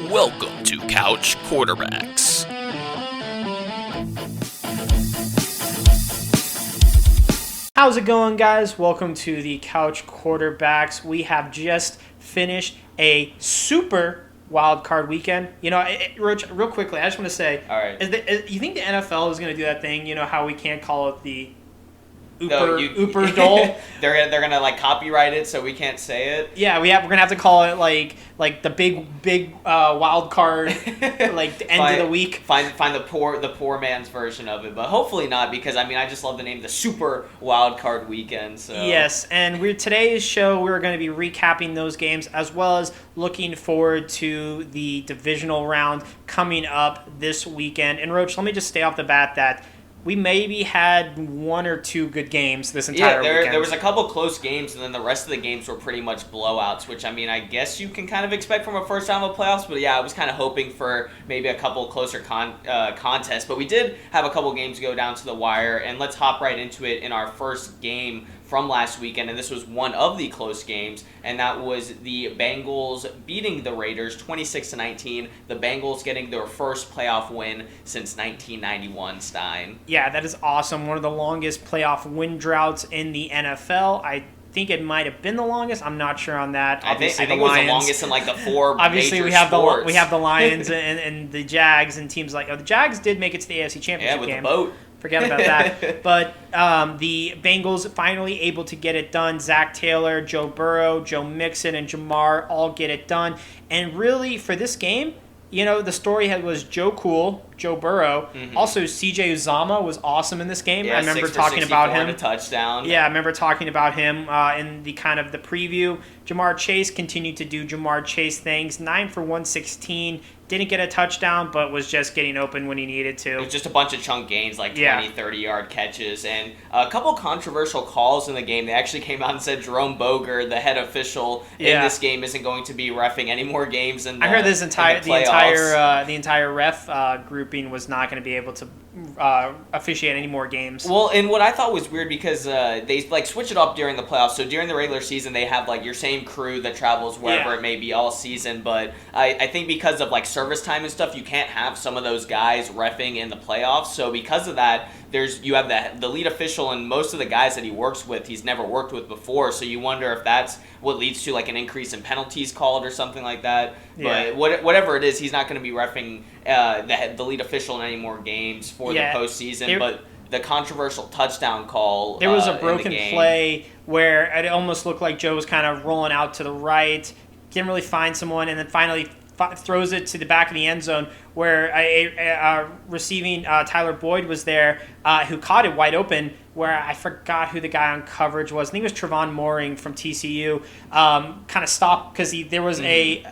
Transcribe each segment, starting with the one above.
Welcome to Couch Quarterbacks. How's it going, guys? Welcome to the Couch Quarterbacks. We have just finished a super wild card weekend. You know, Roach, real quickly, I just want to say, all right, you think the NFL is going to do that thing? You know how we can't call it the Ooper Dole? they're gonna like copyright it, so we can't say it. Yeah, we're gonna have to call it like the big wild card, like the end of the week. Find the poor man's version of it, but hopefully not, because I mean I just love the name, the Super Wild Card Weekend. So yes, and today's show we're going to be recapping those games as well as looking forward to the divisional round coming up this weekend. And Roach, let me just stay off the bat that we maybe had one or two good games this entire weekend. There was a couple close games, and then the rest of the games were pretty much blowouts, which, I mean, I guess you can kind of expect from a first round of playoffs, but yeah, I was kind of hoping for maybe a couple closer contests. But we did have a couple games go down to the wire, and let's hop right into it in our first game from last weekend, and this was one of the close games, and that was the Bengals beating the Raiders 26-19. The Bengals getting their first playoff win since 1991, Stein. Yeah, that is awesome. One of the longest playoff win droughts in the NFL. I think it might have been the longest. I'm not sure on that. I think it was the longest in like the four obviously major we have sports. we have the Lions and the Jags and teams like the Jags did make it to the AFC Championship with Game. the boat. Forget about that. But the Bengals finally able to get it done. Zach Taylor, Joe Burrow, Joe Mixon, and Jamar all get it done. And really, for this game, you know, the story was Joe Burrow. Mm-hmm. Also, CJ Uzomah was awesome in this game. Yeah, I remember talking about him. A touchdown. Yeah, I remember talking about him in the kind of the preview. Jamar Chase continued to do Jamar Chase things. 9 for 116. Didn't get a touchdown, but was just getting open when he needed to. It was just a bunch of chunk gains, like 20, 30-yard catches. And a couple controversial calls in the game. They actually came out and said Jerome Boger, the head official in this game, isn't going to be reffing any more games in the I heard this the entire ref grouping was not going to be able to officiate any more games. Well, and what I thought was weird because they like switch it up during the playoffs. So during the regular season, they have like your same crew that travels wherever it may be all season. But I think because of like service time and stuff, you can't have some of those guys reffing in the playoffs. So because of that, you have the lead official, and most of the guys that he works with, he's never worked with before. So you wonder if that's what leads to like an increase in penalties called or something like that. Yeah. But whatever it is, he's not going to be reffing the lead official in any more games for the postseason. But the controversial touchdown call, there was a broken play where it almost looked like Joe was kind of rolling out to the right, didn't really find someone, and then finally throws it to the back of the end zone where a receiving Tyler Boyd was there who caught it wide open, where I forgot who the guy on coverage was. I think it was Trevon Moring from TCU. Kind of stopped because there was a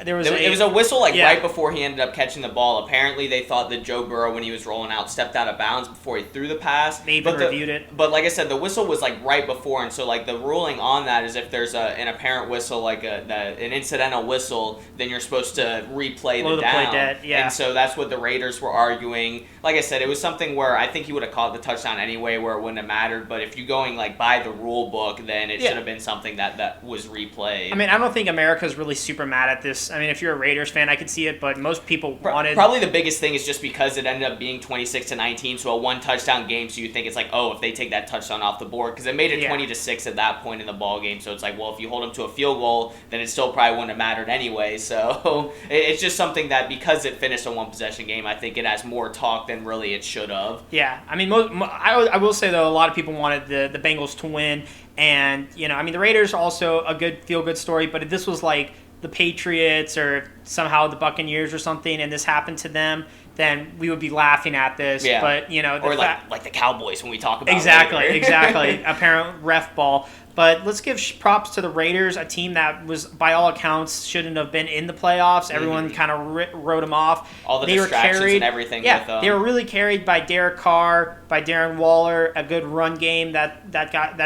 whistle right before he ended up catching the ball. Apparently they thought that Joe Burrow, when he was rolling out, stepped out of bounds before he threw the pass. They even reviewed it. But like I said, the whistle was like right before, and so like the ruling on that is if there's an apparent whistle, like an incidental whistle, then you're supposed to replay the down. Play dead. Yeah. And so that's what the Raiders were arguing. Like I said, it was something where I think he would have called the touchdown anyway, where it wouldn't have mattered. But if you're going like by the rule book, then it should have been something that was replayed. I mean, I don't think America's really super mad at this. I mean, if you're a Raiders fan, I could see it, but most people wanted. Probably the biggest thing is just because it ended up being 26-19, so a one touchdown game. So you think it's like, oh, if they take that touchdown off the board, because it made it 20-6 at that point in the ball game. So it's like, well, if you hold them to a field goal, then it still probably wouldn't have mattered anyway. So it's just something that because it finished a one possession game, I think it has more talk than really it should have. Yeah, I mean, I will say though, a lot of people wanted the Bengals to win, and you know, I mean, the Raiders are also a good feel-good story, but if this was like the Patriots or somehow the Buccaneers or something, and this happened to them, then we would be laughing at this. Yeah. But you know, or like the Cowboys when we talk about exactly apparent ref ball. But let's give props to the Raiders, a team that was, by all accounts, shouldn't have been in the playoffs. Everyone kind of wrote them off. All the distractions and everything. Yeah, with them. They were really carried by Derek Carr, by Darren Waller, a good run game that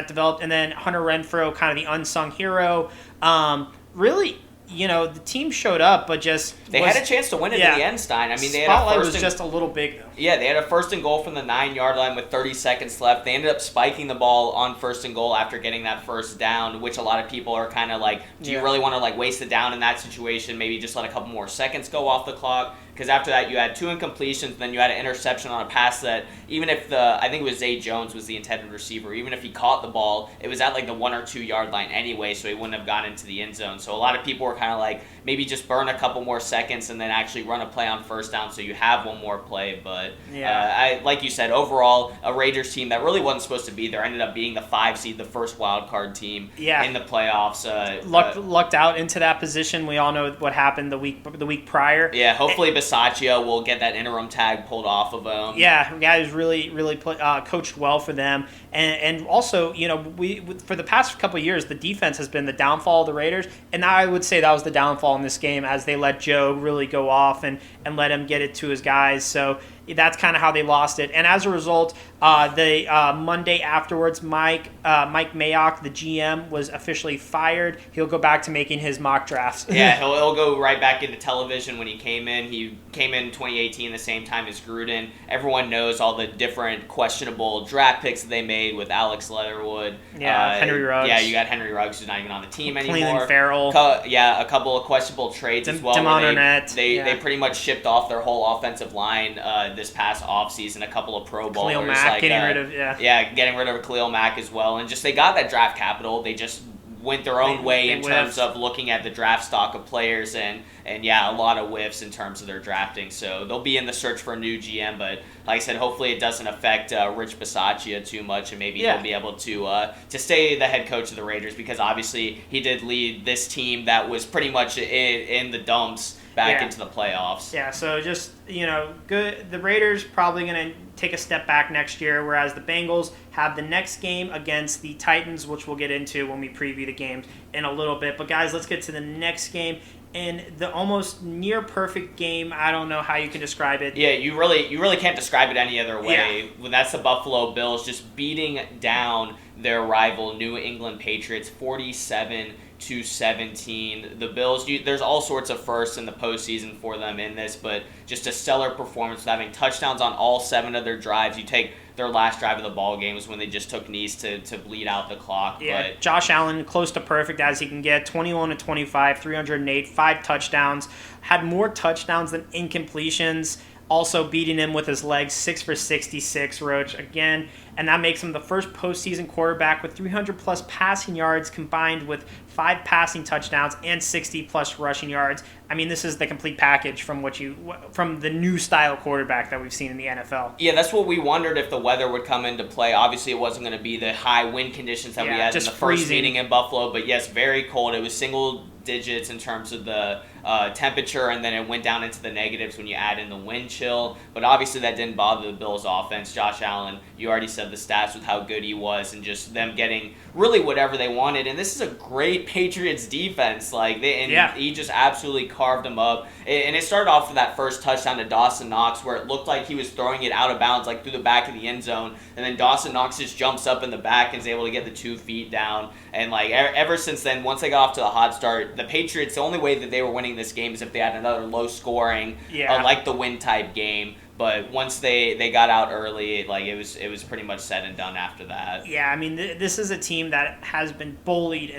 developed, and then Hunter Renfrow, kind of the unsung hero. Really, the team showed up, but they had a chance to win it in the end, Stein. I mean, they had a spotlight first was just a little big, though. Yeah, they had a 1st and goal from the 9-yard line with 30 seconds left. They ended up spiking the ball on 1st and goal after getting that first down, which a lot of people are kind of like, do you really want to waste it down in that situation? Maybe just let a couple more seconds go off the clock. Because after that, you had 2 incompletions, then you had an interception on a pass that, even if I think it was Zay Jones was the intended receiver, even if he caught the ball, it was at the 1 or 2 yard line anyway, so he wouldn't have gone into the end zone. So a lot of people were kind of like, maybe just burn a couple more seconds and then actually run a play on first down so you have one more play. But like you said, overall, a Raiders team that really wasn't supposed to be there ended up being the 5 seed, the first wild card team in the playoffs. Lucked out into that position. We all know what happened the week prior. Yeah, hopefully Bisaccia will get that interim tag pulled off of him. Yeah, guys really coached well for them, and also we for the past couple of years the defense has been the downfall of the Raiders, and I would say that was the downfall in this game as they let Joe really go off and let him get it to his guys. So that's kind of how they lost it. And as a result, the Monday afterwards, Mike Mayock, the GM, was officially fired. He'll go back to making his mock drafts. Yeah, he'll go right back into television when he came in. He came in 2018, the same time as Gruden. Everyone knows all the different questionable draft picks that they made with Alex Leatherwood. Yeah, Henry Ruggs. Yeah, you got Henry Ruggs, who's not even on the team anymore. Cleveland Farrell. A couple of questionable trades as well. They pretty much shipped off their whole offensive line this past offseason, a couple of Pro Bowlers. Khalil Mack, getting rid of Khalil Mack as well. And just they got that draft capital. They just went their own way in terms of looking at the draft stock of players and a lot of whiffs in terms of their drafting. So they'll be in the search for a new GM, but like I said, hopefully it doesn't affect Rich Bisaccia too much, and maybe he'll be able to stay the head coach of the Raiders, because obviously he did lead this team that was pretty much in the dumps back into the playoffs. Yeah, so just, good. The Raiders probably going to take a step back next year, whereas the Bengals have the next game against the Titans, which we'll get into when we preview the games in a little bit. But guys, let's get to the next game. In the almost near perfect game, I don't know how you can describe it. Yeah, you really can't describe it any other way. Yeah. That's the Buffalo Bills just beating down their rival New England Patriots 47-17. The Bills, there's all sorts of firsts in the postseason for them in this, but just a stellar performance with having touchdowns on all 7 of their drives. You take their last drive of the ball game was when they just took knees to bleed out the clock. Yeah, but Josh Allen, close to perfect as he can get, 21-25, 308, 5 touchdowns. Had more touchdowns than incompletions. Also beating him with his legs, 6 for 66, Roach, again. And that makes him the first postseason quarterback with 300-plus passing yards combined with 5 passing touchdowns and 60-plus rushing yards. I mean, this is the complete package from the new style quarterback that we've seen in the NFL. Yeah, that's what we wondered if the weather would come into play. Obviously, it wasn't going to be the high wind conditions that we had in the first meeting in Buffalo. But yes, very cold. It was single digits in terms of the temperature, and then it went down into the negatives when you add in the wind chill. But obviously that didn't bother the Bills' offense. Josh Allen, you already said the stats with how good he was, and just them getting really whatever they wanted. And this is a great Patriots defense. He just absolutely carved them up. And it started off with that first touchdown to Dawson Knox, where it looked like he was throwing it out of bounds, through the back of the end zone. And then Dawson Knox just jumps up in the back and is able to get the 2 feet down. And ever since then, once they got off to the hot start, the Patriots, the only way that they were winning this game is if they had another low scoring, the win type game. But once they got out early, it was pretty much said and done after that. Yeah, I mean, this is a team that has been bullied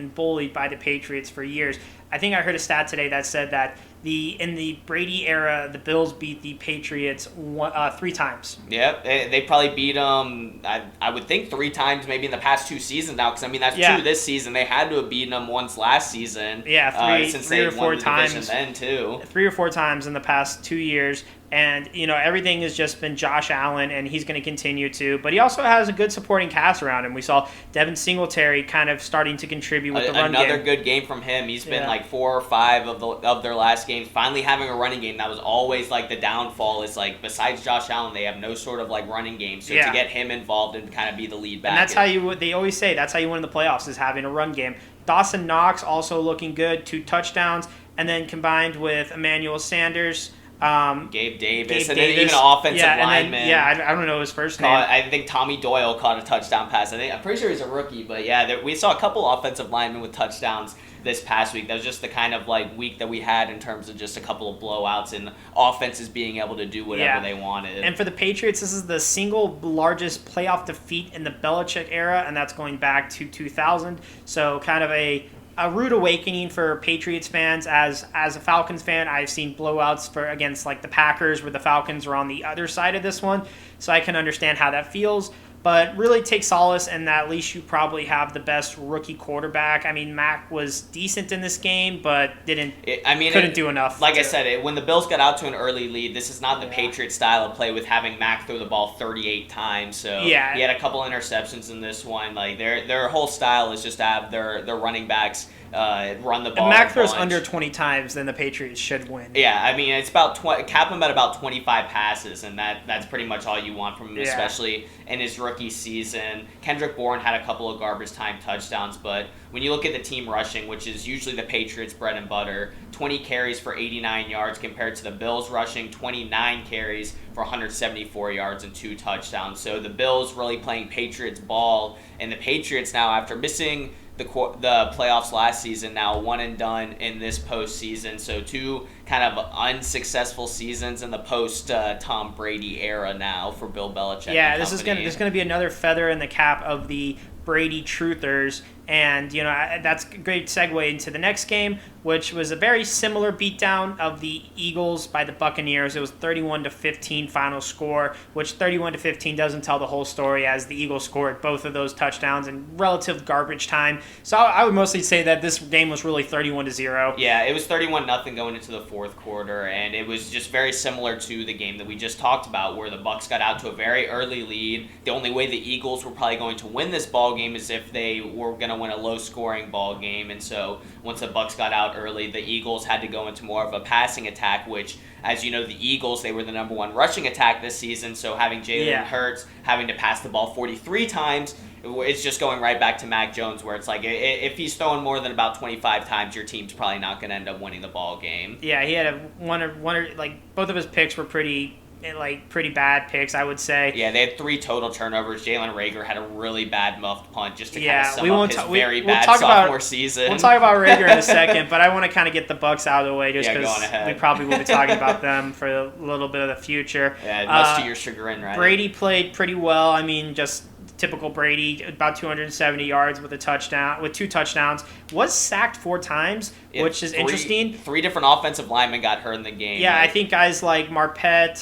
by the Patriots for years. I think I heard a stat today that said that in the Brady era, the Bills beat the Patriots 3 times. Yep, they probably beat them, I would think 3 times maybe in the past 2 seasons now, because that's 2 this season. They had to have beaten them once last season. Yeah, since three they or four won the times. division then too. 3 or 4 times in the past 2 years. And, everything has just been Josh Allen, and he's going to continue to. But he also has a good supporting cast around him. We saw Devin Singletary kind of starting to contribute with the run game. Another good game from him. He's been 4 or 5 of their last games. Finally having a running game. That was always the downfall is besides Josh Allen, they have no sort of running game. So to get him involved and kind of be the lead back. And that's they always say, that's how you win the playoffs, is having a run game. Dawson Knox also looking good, 2 touchdowns. And then combined with Emmanuel Sanders, Gabe Davis, Gabe and Davis. then even an offensive lineman. And then, I don't know his first name. I think Tommy Doyle caught a touchdown pass. I'm pretty sure he's a rookie, but yeah, we saw a couple offensive linemen with touchdowns this past week. That was just the kind of like week that we had in terms of just a couple of blowouts and offenses being able to do whatever they wanted. And for the Patriots, this is the single largest playoff defeat in the Belichick era, and that's going back to 2000. So kind of a rude awakening for Patriots fans. As a Falcons fan, I've seen blowouts against like the Packers, where the Falcons were on the other side of this one, so I can understand how that feels. But really take solace in that at least you probably have the best rookie quarterback. I mean, Mac was decent in this game, but couldn't do enough. Like I said, when the Bills got out to an early lead, this is not the Patriots style of play with having Mac throw the ball 38 times. So he had a couple interceptions in this one. Like their whole style is just to have their running backs run the ball. If Mac throws under 20 times, then the Patriots should win. Yeah, I mean, it's cap him at about 25 passes, and that's pretty much all you want from him, especially in his rookie season. Kendrick Bourne had a couple of garbage time touchdowns, but when you look at the team rushing, which is usually the Patriots' bread and butter, 20 carries for 89 yards compared to the Bills rushing 29 carries for 174 yards and 2 touchdowns. So the Bills really playing Patriots ball, and the Patriots now, after missing the playoffs last season, now one and done in this postseason. So 2 kind of unsuccessful seasons in the post Tom Brady era now for Bill Belichick. Yeah, this is gonna be another feather in the cap of the Brady truthers. And, that's a great segue into the next game, which was a very similar beatdown of the Eagles by the Buccaneers. It was 31-15 final score, which 31-15 doesn't tell the whole story, as the Eagles scored both of those touchdowns in relative garbage time. So I would mostly say that this game was really 31-0. Yeah, it was 31-0 going into the fourth quarter, and it was just very similar to the game that we just talked about, where the Bucs got out to a very early lead. The only way the Eagles were probably going to win this ball game is if they were going to win a low-scoring ball game, and so once the Bucs got out early, the Eagles had to go into more of a passing attack, which, as you know, the Eagles, they were the number 1 rushing attack this season, so having Jalen Hurts having to pass the ball 43 times, it's just going right back to Mac Jones, where it's like, if he's throwing more than about 25 times, your team's probably not going to end up winning the ball game. Yeah, he had both of his picks were pretty bad picks, I would say. Yeah, they had 3 total turnovers. Jalen Reagor had a really bad muffed punt, just to kind of sum up his very bad sophomore season. We'll talk about Reagor in a second, but I want to kind of get the Bucs out of the way, just because we probably will be talking about them for a little bit of the future. Yeah, much to your chagrin, right? Brady played pretty well. I mean, just typical Brady, about 270 yards with 2 touchdowns. Was sacked 4 times, which is interesting. 3 different offensive linemen got hurt in the game. Yeah, I think guys like Marpet,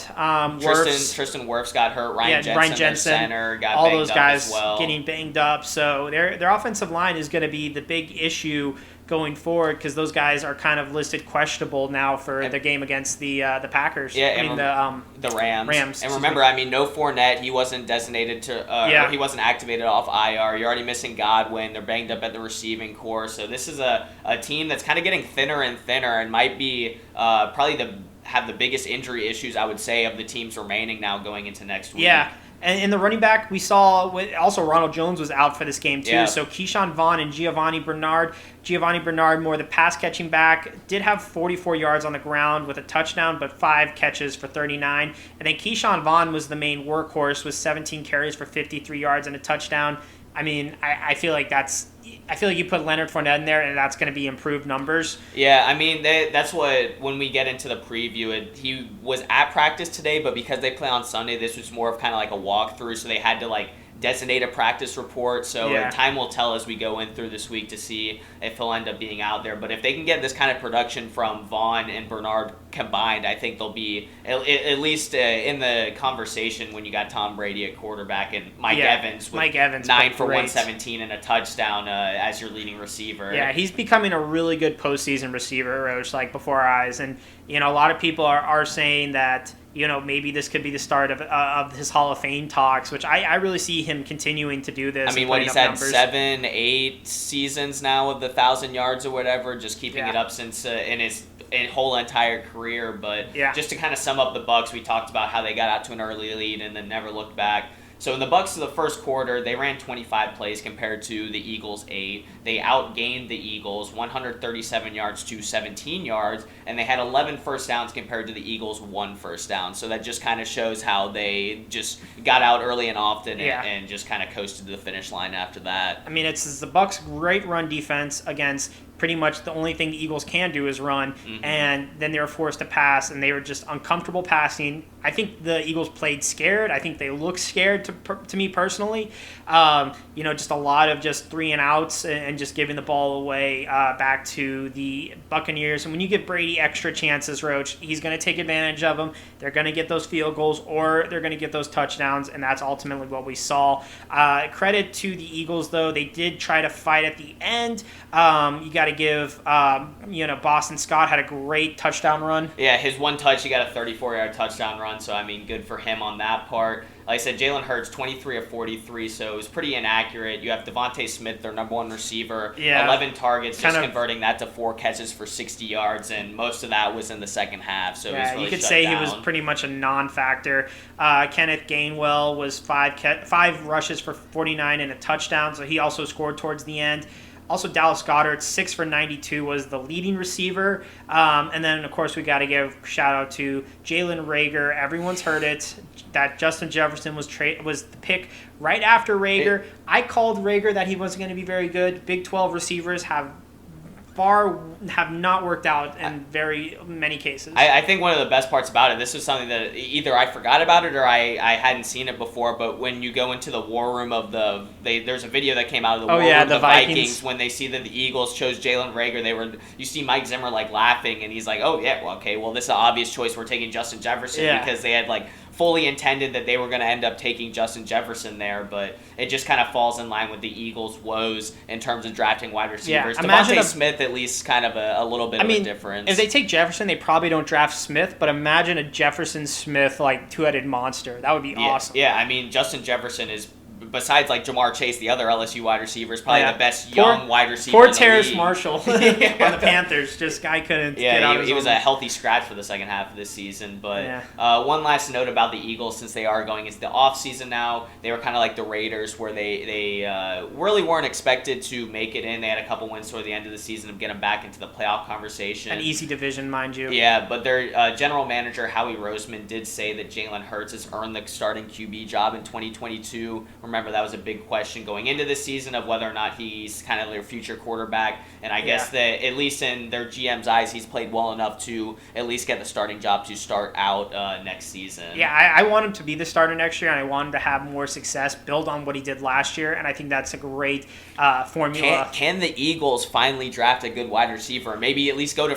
Tristan Wirfs got hurt. Ryan Jensen, their center, got all banged those up guys as well. getting banged up. So their offensive line is going to be the big issue going forward, because those guys are kind of listed questionable now for the game against the Packers. Yeah, the Rams. And remember, no Fournette. He wasn't designated to. He wasn't activated off IR. You're already missing Godwin. They're banged up at the receiving core. So this is a team that's kind of getting thinner and thinner, and might be probably have the biggest injury issues, I would say, of the teams remaining now going into next week. Yeah. And in the running back, we saw also Ronald Jones was out for this game too. Yeah. So Keyshawn Vaughn and Giovanni Bernard. Giovanni Bernard, more the pass-catching back, did have 44 yards on the ground with a touchdown, but 5 catches for 39. And then Keyshawn Vaughn was the main workhorse with 17 carries for 53 yards and a touchdown. I mean, I feel like you put Leonard Fournette in there, and that's going to be improved numbers. Yeah, I mean, that's what, when we get into the preview, he was at practice today, but because they play on Sunday, this was more of kind of like a walkthrough, so they had to, designate a practice report. So time will tell as we go in through this week to see if he'll end up being out there. But if they can get this kind of production from Vaughn and Bernard combined, I think they'll be at least in the conversation when you got Tom Brady at quarterback and Mike Evans with 9 for 117 and a touchdown as your leading receiver. Yeah, he's becoming a really good postseason receiver, Roach, before our eyes. And, a lot of people are saying that, maybe this could be the start of his Hall of Fame talks, which I really see him continuing to do this. I mean, he's had 7, 8 seasons now of the 1,000 yards or whatever, just keeping it up since in his whole entire career. But just to kind of sum up the Bucs, we talked about how they got out to an early lead and then never looked back. So in the Bucs, the first quarter, they ran 25 plays compared to the Eagles 8. They outgained the Eagles 137 yards to 17 yards, and they had 11 first downs compared to the Eagles' 1 first down. So that just kind of shows how they just got out early and often and just kind of coasted to the finish line after that. I mean, it's the Bucs' great run defense against pretty much the only thing the Eagles can do is run, and then they were forced to pass, and they were just uncomfortable passing. I think the Eagles played scared. I think they looked scared to me personally. Just a lot of just 3 and outs and just giving the ball away back to the Buccaneers. And when you give Brady extra chances, Roach, he's going to take advantage of them. They're going to get those field goals or they're going to get those touchdowns, and that's ultimately what we saw. Credit to the Eagles, though. They did try to fight at the end. You got to give, Boston Scott had a great touchdown run. Yeah, his one touch, he got a 34-yard touchdown run, so, I mean, good for him on that part. Like I said, Jalen Hurts, 23 of 43, so it was pretty inaccurate. You have Devontae Smith, their number 1 receiver, 11 targets, just converting that to 4 catches for 60 yards, and most of that was in the second half, so it was really you could shut say down. He was pretty much a non-factor. Kenneth Gainwell was 5 rushes for 49 and a touchdown, so he also scored towards the end. Also, Dallas Goedert, 6 for 92, was the leading receiver. And then, of course, we got to give a shout-out to Jalen Reagor. Everyone's heard it, that Justin Jefferson was the pick right after Reagor. I called Reagor that he wasn't going to be very good. Big 12 receivers have not worked out in very many cases. I think one of the best parts about it, this was something that either I forgot about it or I hadn't seen it before, but when you go into the war room of there's a video that came out of the war room of the Vikings when they see that the Eagles chose Jalen Reagor, you see Mike Zimmer laughing, and he's like, oh yeah, well this is an obvious choice, we're taking Justin Jefferson, because they had fully intended that they were going to end up taking Justin Jefferson there, but it just kind of falls in line with the Eagles' woes in terms of drafting wide receivers. Devontae Smith, at least, kind of a little bit of a difference. If they take Jefferson, they probably don't draft Smith, but imagine a Jefferson-Smith, two-headed monster. That would be awesome. Yeah, I mean, Justin Jefferson is, besides Jamar Chase, the other LSU wide receiver, is probably the best young wide receiver Poor in the Terrace league. Marshall on the Panthers. Just guy couldn't get out of his he was own. a healthy scratch for the second half of this season. But one last note about the Eagles, since they are going into the offseason now, they were kind of like the Raiders, where they really weren't expected to make it in. They had a couple wins toward the end of the season to get them back into the playoff conversation. An easy division, mind you. Yeah, but their general manager, Howie Roseman, did say that Jalen Hurts has earned the starting QB job in 2022. Remember, that was a big question going into this season of whether or not he's kind of their future quarterback, and I guess that at least in their GM's eyes, he's played well enough to at least get the starting job to start out next season. Yeah, I want him to be the starter next year, and I want him to have more success, build on what he did last year, and I think that's a great formula. Can the Eagles finally draft a good wide receiver, and maybe at least go to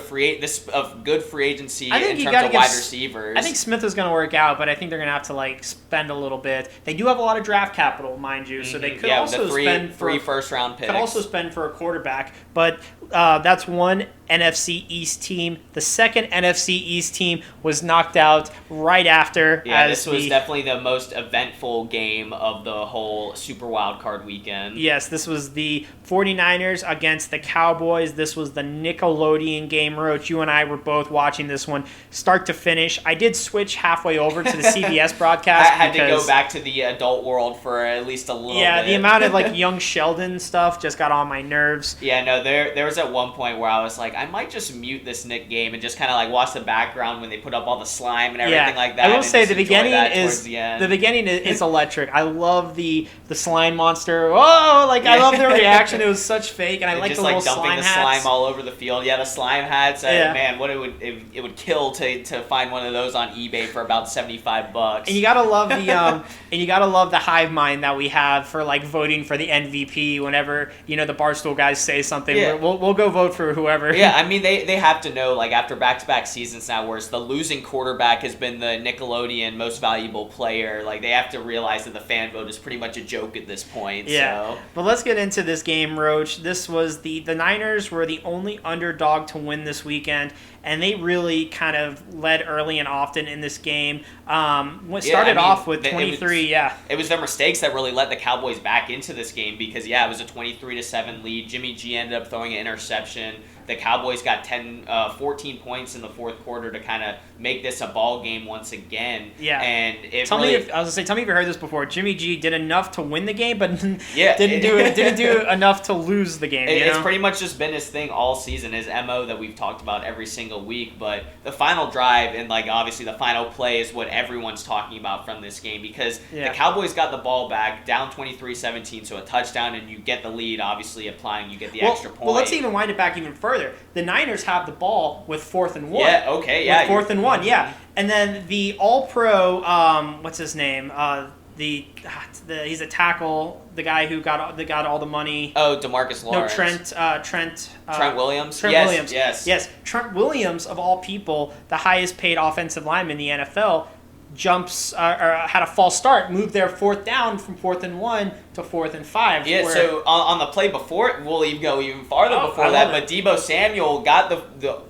good free agency in terms of wide receivers? I think Smith is going to work out, but I think they're going to have to spend a little bit. They do have a lot of draft capital, mind you, so they could also spend for three first-round picks. Could also spend for a quarterback, but that's one NFC East team. The second NFC East team was knocked out right after. Yeah, this was definitely the most eventful game of the whole Super Wild Card weekend. Yes, this was the 49ers against the Cowboys. This was the Nickelodeon game. Roach, you and I were both watching this one start to finish. I did switch halfway over to the CBS broadcast. I had to go back to the adult world for at least a little bit. Yeah, the amount of young Sheldon stuff just got on my nerves. Yeah, no, there was at one point where I was like, I might just mute this Nick game and just kind of watch the background when they put up all the slime and everything like that. I will say the beginning is is electric. I love the slime monster. Whoa, I love their reaction. It was such fake, and I like the little slime hats. Just dumping the slime all over the field. Yeah, the slime hats. Man, what it would kill to find one of those on eBay for about $75. And you gotta love the hive mind that we have for voting for the MVP. Whenever the Barstool guys say something, we'll go vote for whoever. Yeah, I mean they have to know after back-to-back seasons now, where it's the losing quarterback has been the Nickelodeon most valuable player. They have to realize that the fan vote is pretty much a joke at this point. Yeah. So. But let's get into this game, Roach. This was the Niners were the only underdog to win this weekend, and they really kind of led early and often in this game. Started off with 23. It was their mistakes that really let the Cowboys back into this game because it was a 23-7 lead. Jimmy G ended up throwing an interception. the Cowboys got 14 points in the fourth quarter to kind of make this a ball game once again. Yeah. And tell me if you heard this before. Jimmy G did enough to win the game, but yeah, didn't do enough to lose the game. It's pretty much just been his thing all season, his MO that we've talked about every single week. But the final drive and like obviously the final play is what everyone's talking about from this game, because the Cowboys got the ball back down 23-17, so a touchdown, and you get the lead. Obviously, you get the extra point. Well, let's even wind it back even further. The Niners have the ball with 4th and 1. Yeah, okay, yeah. With 4th and 1, yeah. And then the All-Pro, what's his name? He's a tackle. The guy who got all the money. Oh, DeMarcus Lawrence. No, Trent Williams. Williams. Yes. Trent Williams, of all people, the highest paid offensive lineman in the NFL, jumps or had a false start, moved their 4th down from 4th and 1 to 4th and 5. Yeah, so on the play before, we'll even go even farther before that, but Deebo Samuel got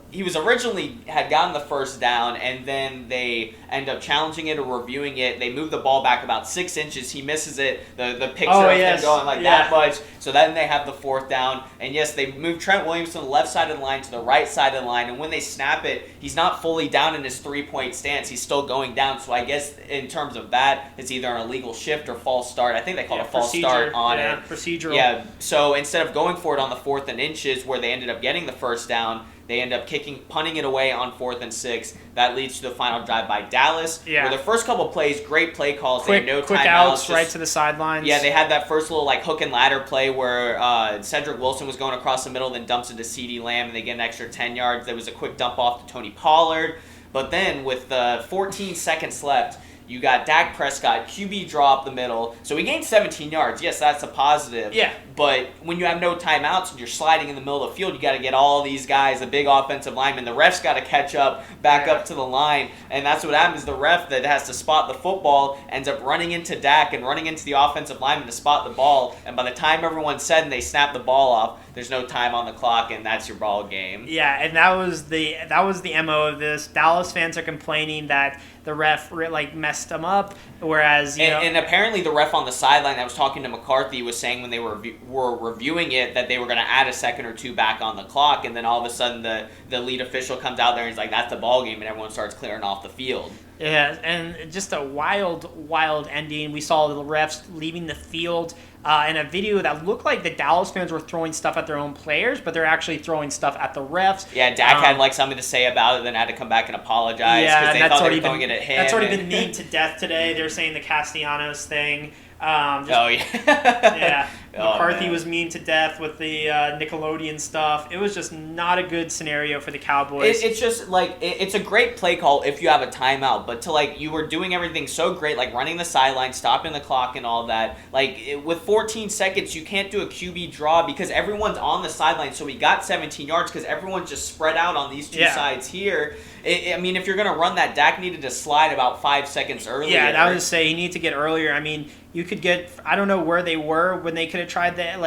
he was originally had gotten the first down, and then they end up challenging it or reviewing it. They move the ball back about 6 inches. He misses it. The picture of him going that much. So then they have the 4th down. And yes, they move Trent Williams from the left side of the line to the right side of the line. And when they snap it, he's not fully down in his 3-point stance. He's still going down. So I guess in terms of that, it's either an illegal shift or false start. I think they call it a false start on it. Procedural. Yeah. So instead of going for it on the 4th and inches where they ended up getting the first down, they end up punting it away on 4th and 6. That leads to the final drive by Dallas. Yeah. Where the first couple plays, great play calls. Quick outs right to the sidelines. Yeah, they had that first little hook and ladder play where Cedric Wilson was going across the middle, then dumps it to CeeDee Lamb, and they get an extra 10 yards. There was a quick dump off to Tony Pollard. But then with 14 seconds left, you got Dak Prescott, QB draw up the middle. So he gained 17 yards. Yes, that's a positive. Yeah. But when you have no timeouts and you're sliding in the middle of the field, you got to get all these guys, the big offensive linemen. The ref's got to catch up, back up to the line. And that's what happens. The ref that has to spot the football ends up running into Dak and running into the offensive lineman to spot the ball. And by the time everyone's said and they snap the ball off, there's no time on the clock, and that's your ball game. Yeah, and that was the MO of this. Dallas fans are complaining that the ref messed them up, whereas and apparently the ref on the sideline that was talking to McCarthy was saying when they were reviewing it that they were going to add a second or two back on the clock, and then all of a sudden the lead official comes out there and he's like, that's the ball game, and everyone starts clearing off the field. Yeah, and just a wild ending. We saw the refs leaving the field in a video that looked like the Dallas fans were throwing stuff at their own players, but they're actually throwing stuff at the refs. Yeah, Dak had something to say about it, then had to come back and apologize because they thought they were throwing it at him. That's already been memed to death today. They're saying the Castellanos thing. Yeah. McCarthy was mean to death with the Nickelodeon stuff. It was just not a good scenario for the Cowboys. It's just it's a great play call if you have a timeout, but to you were doing everything so great, running the sideline, stopping the clock and all that. With 14 seconds, you can't do a QB draw because everyone's on the sideline. So we got 17 yards because everyone's just spread out on these two sides here. If you're going to run that, Dak needed to slide about 5 seconds earlier. Yeah, I was to say he needed to get earlier. You could get, I don't know where they were when they could have tried that.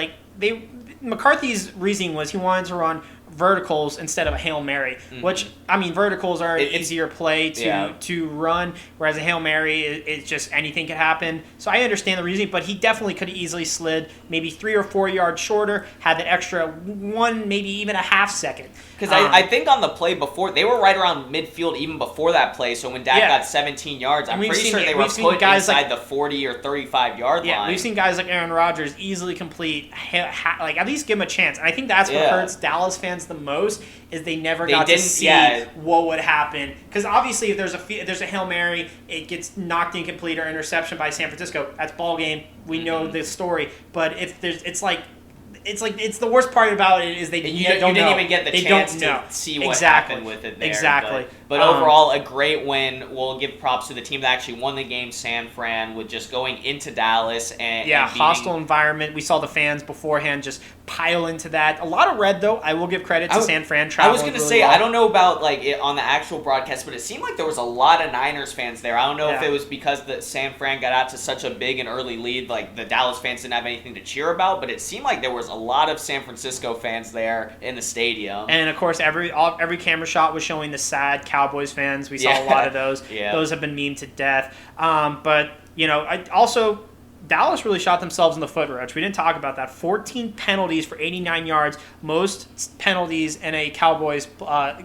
McCarthy's reasoning was he wanted to run verticals instead of a Hail Mary, which, verticals are an easier play to run, whereas a Hail Mary, it's just anything could happen. So I understand the reasoning, but he definitely could have easily slid maybe 3 or 4 yards shorter, had that extra 1, maybe even a half second. Because I think on the play before, they were right around midfield even before that play, so when Dak got 17 yards, I'm pretty sure they were put inside the 40 or 35-yard line. Yeah, we've seen guys like Aaron Rodgers easily complete, at least give him a chance. And I think that's what hurts Dallas fans the most, is they never got to see what would happen. Because obviously if there's a Hail Mary, it gets knocked incomplete or interception by San Francisco, that's ball game. We know the story. But if there's it's the worst part about it is you didn't even get the chance to see what happened with it there. Exactly. But overall, a great win. We'll give props to the team that actually won the game, San Fran, with just going into Dallas and hostile environment. We saw the fans beforehand just pile into that. A lot of red, though. I will give credit to San Fran. I was going to say, I don't know about it on the actual broadcast, but it seemed like there was a lot of Niners fans there. I don't know if it was because the San Fran got out to such a big and early lead, the Dallas fans didn't have anything to cheer about, but it seemed like there was a lot of San Francisco fans there in the stadium. And of course, every camera shot was showing the sad Cowboys fans. We saw a lot of those. Those have been memed to death. But I also Dallas really shot themselves in the foot, Roach. We didn't talk about that. 14 penalties for 89 yards, most penalties in a Cowboys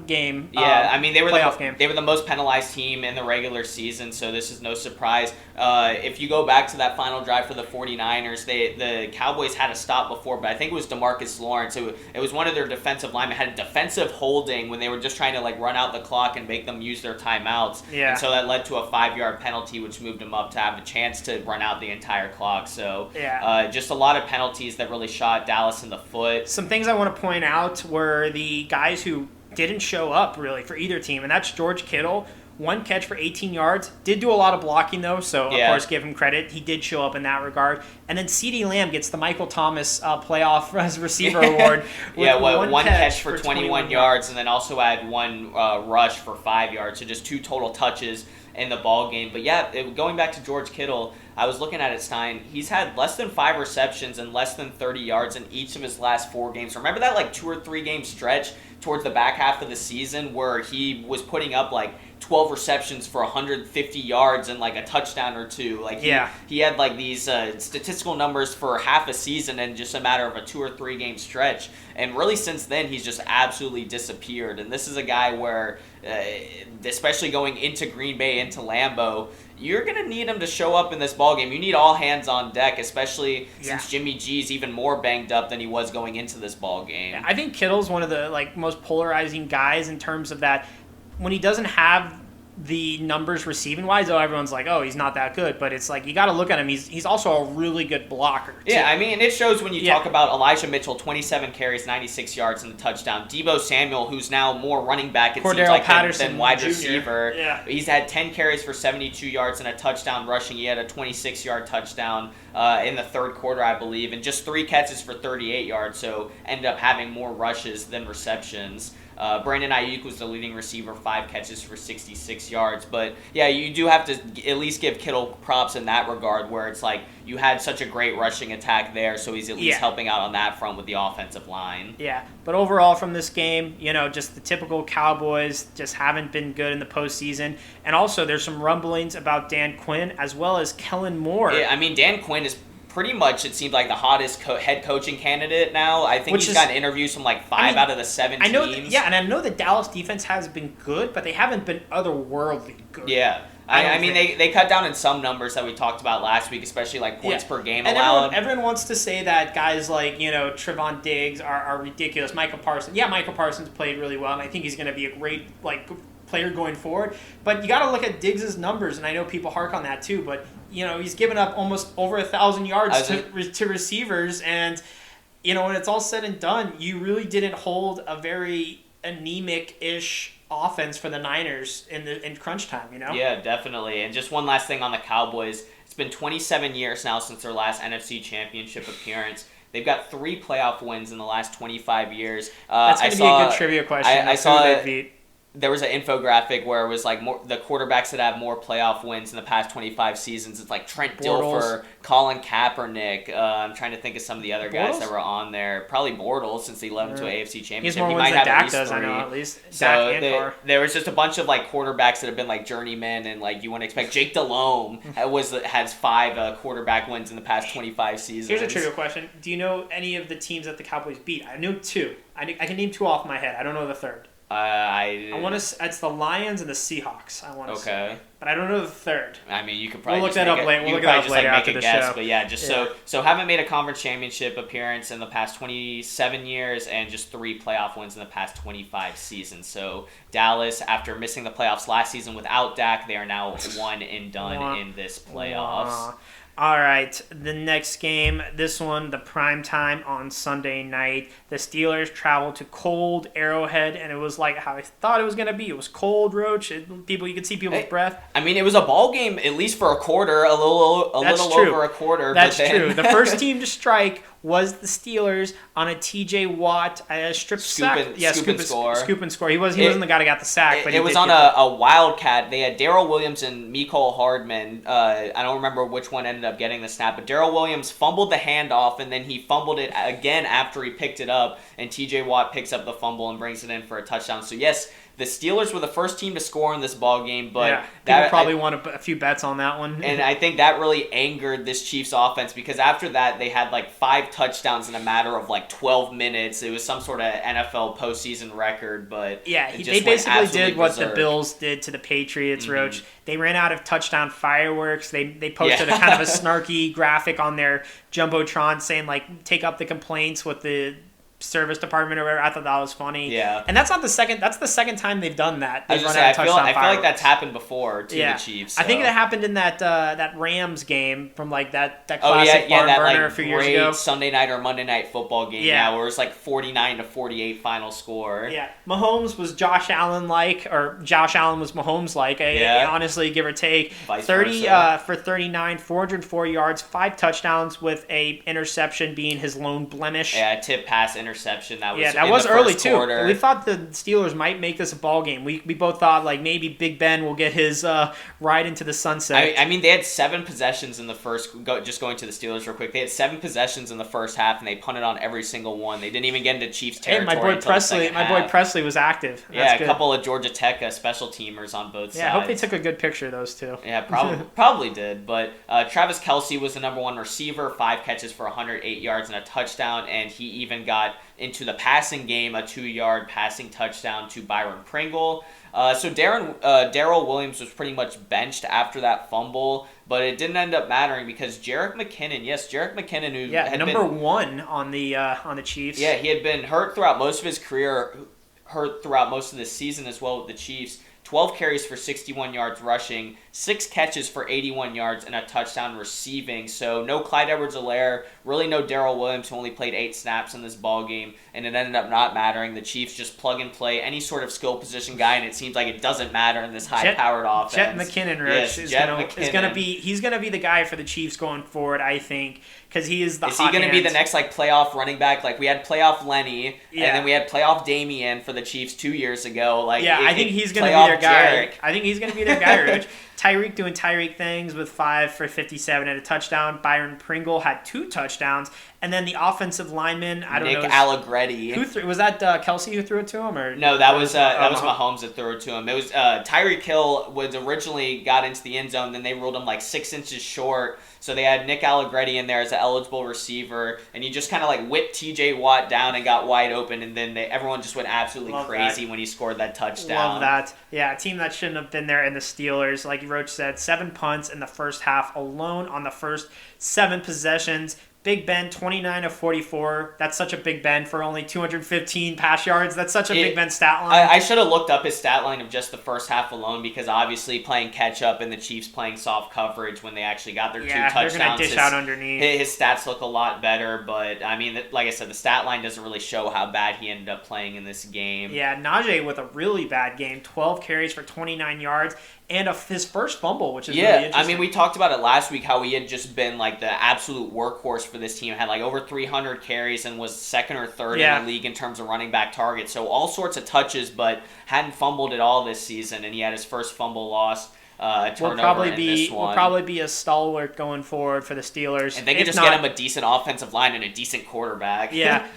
game. Yeah, I mean, they were playoff game. They were the most penalized team in the regular season, so this is no surprise. If you go back to that final drive for the 49ers, the Cowboys had a stop before, but I think it was DeMarcus Lawrence. It was one of their defensive linemen had a defensive holding when they were just trying to like run out the clock and make them use their timeouts. Yeah. And so that led to a 5-yard penalty, which moved them up to have a chance to run out the entire clock. So just a lot of penalties that really shot Dallas in the foot. Some things I want to point out were the guys who didn't show up really for either team, and that's George Kittle. 1 catch for 18 yards. Did do a lot of blocking, though, so, of course, give him credit. He did show up in that regard. And then CeeDee Lamb gets the Michael Thomas playoff receiver award. One catch for 21 yards, and then also had 1 rush for 5 yards. So just 2 total touches in the ball game. But, going back to George Kittle, I was looking at it, Stein. He's had less than 5 receptions and less than 30 yards in each of his last 4 games. Remember that, like, 2 or 3 game stretch towards the back half of the season where he was putting up, like, 12 receptions for 150 yards and like a touchdown or 2. Like he had like these statistical numbers for half a season in just a matter of a 2 or 3 game stretch. And really since then he's just absolutely disappeared. And this is a guy where, especially going into Green Bay, into Lambeau, you're going to need him to show up in this ballgame. You need all hands on deck, especially since Jimmy G's even more banged up than he was going into this ballgame. Yeah, I think Kittle's one of the like most polarizing guys in terms of that. When he doesn't have the numbers receiving wise, everyone's like, oh, he's not that good. But it's like, you got to look at him. He's also a really good blocker, too. Yeah, I mean, it shows when you talk about Elijah Mitchell, 27 carries, 96 yards and a touchdown. Deebo Samuel, who's now more running back, seems like, than wide receiver. Yeah. He's had 10 carries for 72 yards and a touchdown rushing. He had a 26-yard touchdown in the third quarter, I believe, and just 3 catches for 38 yards, so ended up having more rushes than receptions. Brandon Ayuk was the leading receiver, 5 catches for 66 yards. But, yeah, you do have to at least give Kittle props in that regard where it's like you had such a great rushing attack there, so he's at least helping out on that front with the offensive line. Yeah, but overall from this game, just the typical Cowboys just haven't been good in the postseason. And also there's some rumblings about Dan Quinn as well as Kellen Moore. Yeah, I mean, Dan Quinn is pretty much, it seems like the hottest head coaching candidate now. I think he's gotten interviews from like 5 out of the 7 teams. And I know the Dallas defense has been good, but they haven't been otherworldly good. Yeah. I mean, they cut down in some numbers that we talked about last week, especially like points per game allowed. Everyone wants to say that guys like, Trevon Diggs are ridiculous. Michael Parsons played really well, and I think he's going to be a great player going forward. But you got to look at Diggs' numbers, and I know people hark on that too, but he's given up almost over 1,000 yards to receivers, and when it's all said and done, you really didn't hold a very anemic-ish offense for the Niners in crunch time, Yeah, definitely. And just one last thing on the Cowboys. It's been 27 years now since their last NFC Championship appearance. They've got 3 playoff wins in the last 25 years. That's going to be a good trivia question. I saw there was an infographic where it was like the quarterbacks that have more playoff wins in the past 25 seasons. It's like Trent Dilfer, Colin Kaepernick. I'm trying to think of some of the other guys that were on there. Probably Bortles, since he led them to an AFC Championship. He's more wins than Dak does, I know, at least. So there was just a bunch of quarterbacks that have been journeymen, and you wouldn't expect. Jake Delhomme has 5 quarterback wins in the past 25 seasons. Here's a trivia question. Do you know any of the teams that the Cowboys beat? I know 2. I can name 2 off my head. I don't know the third. I want to. It's the Lions and the Seahawks. I want to say, but I don't know the third. I mean, you could probably look that up later. We'll look it up later after the show. But yeah, so haven't made a conference championship appearance in the past 27 years, and just 3 playoff wins in the past 25 seasons. So Dallas, after missing the playoffs last season without Dak, they are now 1 and done in this playoffs. All right, the next game, this one, the prime time on Sunday night. The Steelers traveled to cold Arrowhead, and it was like how I thought it was going to be. It was cold, Roach. You could see people's breath. I mean, it was a ball game, at least for a quarter, a little over a quarter. That's true. The first team to strike was the Steelers on a T.J. Watt strip sack. Scoop and score. Scoop and score. He wasn't the guy that got the sack. But it was on a Wildcat. They had Darrell Williams and Mecole Hardman. I don't remember which one ended up getting the snap, but Darrell Williams fumbled the handoff, and then he fumbled it again after he picked it up, and T.J. Watt picks up the fumble and brings it in for a touchdown. So yes, The Steelers were the first team to score in this ball game, but people probably won a few bets on that one. And I think that really angered this Chiefs offense because after that they had like 5 touchdowns in a matter of like 12 minutes. It was some sort of NFL postseason record, but they basically did what the Bills did to the Patriots, Roach. They ran out of touchdown fireworks. They posted a kind of a snarky graphic on their Jumbotron saying like take up the complaints with the service department or whatever. I thought that was funny. Yeah. And that's the second time they've done that. I feel like that's happened before to the Chiefs. So. I think that happened in that Rams game from like that classic barn burner like a few years ago. Sunday night or Monday night football game. Yeah, where it was like 49-48 final score. Yeah. Mahomes was Josh Allen like, or Josh Allen was Mahomes like. Honestly, give or take. Vice 30 versa. For 39, 404 yards, 5 touchdowns with a interception being his lone blemish. Yeah, tip pass interception. That was early first too. quarter. We thought the Steelers might make this a ball game. We both thought like maybe Big Ben will get his ride into the sunset. I mean, they had 7 possessions in the first. Just going to the Steelers real quick, they had 7 possessions in the first half, and they punted on every single one. They didn't even get into Chiefs territory. Hey, my boy Presley was active. That's good. A couple of Georgia Tech special teamers on both sides. Yeah, I hope they took a good picture of those two. Yeah, probably did. But Travis Kelce was the number 1 receiver, 5 catches for 108 yards and a touchdown, and he even got into the passing game, a 2-yard passing touchdown to Byron Pringle. So Darrell Williams was pretty much benched after that fumble, but it didn't end up mattering because Jerick McKinnon, who had number 1 on the Chiefs. Yeah, he had been hurt throughout most of his career, hurt throughout most of the season as well with the Chiefs. 12 carries for 61 yards rushing, 6 catches for 81 yards, and a touchdown receiving. So no Clyde Edwards-Helaire, really no Darrell Williams, who only played 8 snaps in this ball game, and it ended up not mattering. The Chiefs just plug and play any sort of skill position guy, and it seems like it doesn't matter in this high-powered offense. Jet McKinnon, is going to be the guy for the Chiefs going forward, I think, because he is the. Is he going to be the next like playoff running back? Like we had playoff Lenny, and then we had playoff Damian for the Chiefs 2 years ago. I think he's going to be their guy. I think he's going to be their guy, Rich. Tyreek doing Tyreek things with 5 for 57 and a touchdown. Byron Pringle had 2 touchdowns. And then the offensive lineman, Nick Allegretti. Was that Kelce who threw it to him? Or no, that was Mahomes that threw it to him. It was Tyreek Hill originally got into the end zone, then they ruled him like 6 inches short. So they had Nick Allegretti in there as an eligible receiver, and he just kind of like whipped T.J. Watt down and got wide open, and then everyone just went absolutely crazy when he scored that touchdown. Love that. Yeah, a team that shouldn't have been there in the Steelers. Like Roach said, 7 punts in the first half alone on the first 7 possessions. Big Ben, 29 of 44. That's such a Big Ben for only 215 pass yards. That's such a Big Ben stat line. I should have looked up his stat line of just the first half alone because obviously playing catch-up and the Chiefs playing soft coverage when they actually got their 2 touchdowns. They're going to dish out underneath. His stats look a lot better, but I mean, like I said, the stat line doesn't really show how bad he ended up playing in this game. Yeah, Najee with a really bad game. 12 carries for 29 yards. And his first fumble, which is really interesting. I mean, we talked about it last week, how he had just been like the absolute workhorse for this team. Had like over 300 carries and was 2nd or 3rd in the league in terms of running back targets. So all sorts of touches, but hadn't fumbled at all this season. And he had his first fumble loss. Will probably be a stalwart going forward for the Steelers. And they can just get him a decent offensive line and a decent quarterback. Yeah.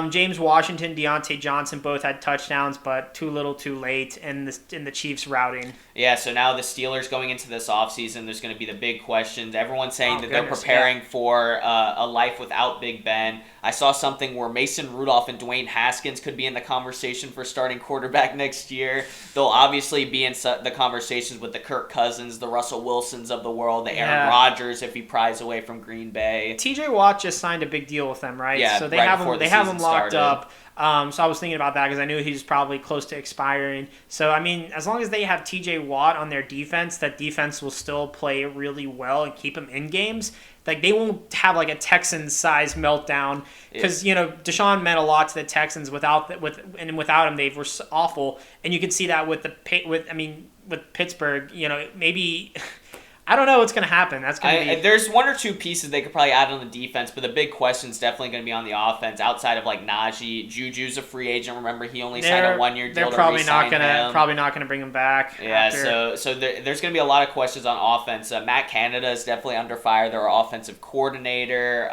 James Washington, Deontay Johnson both had touchdowns, but too little too late in the Chiefs routing. Yeah, so now the Steelers going into this offseason, there's going to be the big questions. Everyone's saying that they're preparing for a life without Big Ben. I saw something where Mason Rudolph and Dwayne Haskins could be in the conversation for starting quarterback next year. They'll obviously be in the conversations with the Kirk Cousins, the Russell Wilsons of the world, the Aaron Rodgers if he pries away from Green Bay. T.J. Watt just signed a big deal with them, right? Yeah, so they right have him locked up. So I was thinking about that because I knew he's probably close to expiring. So, I mean, as long as they have T.J. Watt on their defense, that defense will still play really well and keep him in games. Like, they won't have, like, a Texans-sized meltdown because, Deshaun meant a lot to the Texans. Without him, they were awful. And you can see that with Pittsburgh, maybe... I don't know what's going to happen. That's going to be... There's one or two pieces they could probably add on the defense, but the big question is definitely going to be on the offense. Outside of like Najee, Juju's a free agent. Remember, he only signed a 1-year deal. They're probably not going to bring him back. Yeah, so there's going to be a lot of questions on offense. Matt Canada is definitely under fire. Their offensive coordinator.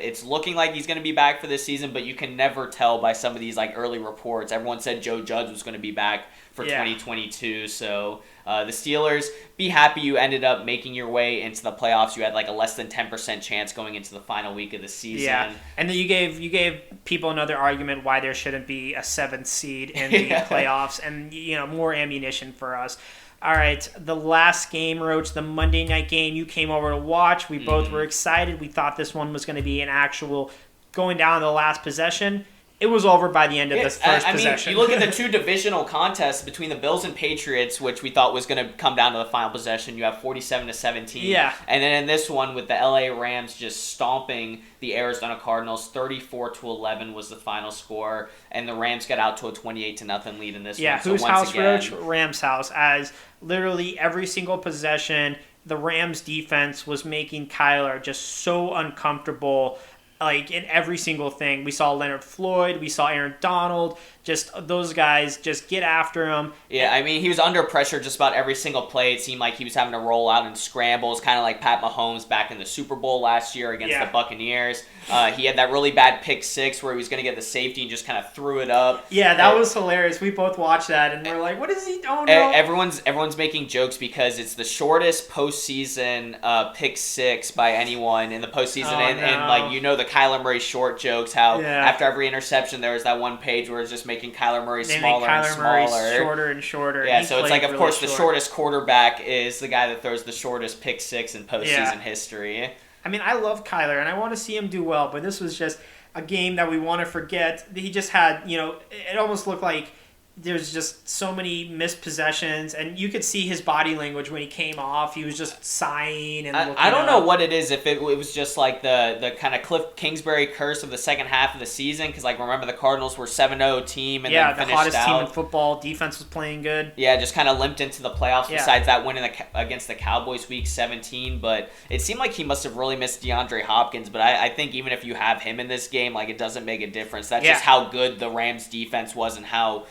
It's looking like he's going to be back for this season, but you can never tell by some of these like early reports. Everyone said Joe Judge was going to be back for 2022. So the Steelers, be happy you ended up making your way into the playoffs. You had like a less than 10% chance going into the final week of the season. Yeah, and then you gave people another argument why there shouldn't be a 7th seed in the playoffs, and more ammunition for us. All right, the last game, Roach, the Monday night game, you came over to watch. We both were excited. We thought this one was going to be an actual going down to the last possession. It was over by the end of the first possession. You look at the two divisional contests between the Bills and Patriots, which we thought was going to come down to the final possession. You have 47-17. Yeah. And then in this one with the LA Rams just stomping the Arizona Cardinals, 34-11 was the final score, and the Rams got out to a 28-0 lead in this one. Yeah, whose house, Roach? Rams' house. As literally every single possession, the Rams' defense was making Kyler just so uncomfortable. Like, in every single thing. We saw Leonard Floyd. We saw Aaron Donald. Just those guys just get after him. Yeah, I mean, he was under pressure just about every single play. It seemed like he was having to roll out in scrambles, kind of like Pat Mahomes back in the Super Bowl last year against the Buccaneers. He had that really bad pick six where he was going to get the safety and just kind of threw it up. Yeah, that was hilarious. We both watched that, and we're like, what is he doing? Everyone's making jokes because it's the shortest postseason pick six by anyone in the postseason. And like, the Kyler Murray short jokes, how after every interception there was that one page where it's just making Kyler Murray smaller and smaller. Murray shorter and shorter. Yeah, so it's like, of course, the shortest quarterback is the guy that throws the shortest pick six in postseason history. I mean, I love Kyler, and I want to see him do well, but this was just a game that we want to forget. He just had, it almost looked like there's just so many missed possessions, and you could see his body language when he came off. He was just sighing and looking I don't know what it is, if it was just like the kind of Cliff Kingsbury curse of the second half of the season, because like remember the Cardinals were 7-0 team and then finished out. Yeah, the hottest team in football. Defense was playing good. Yeah, just kind of limped into the playoffs besides that win against the Cowboys week 17, but it seemed like he must have really missed DeAndre Hopkins, but I think even if you have him in this game, like it doesn't make a difference. That's just how good the Rams defense was and how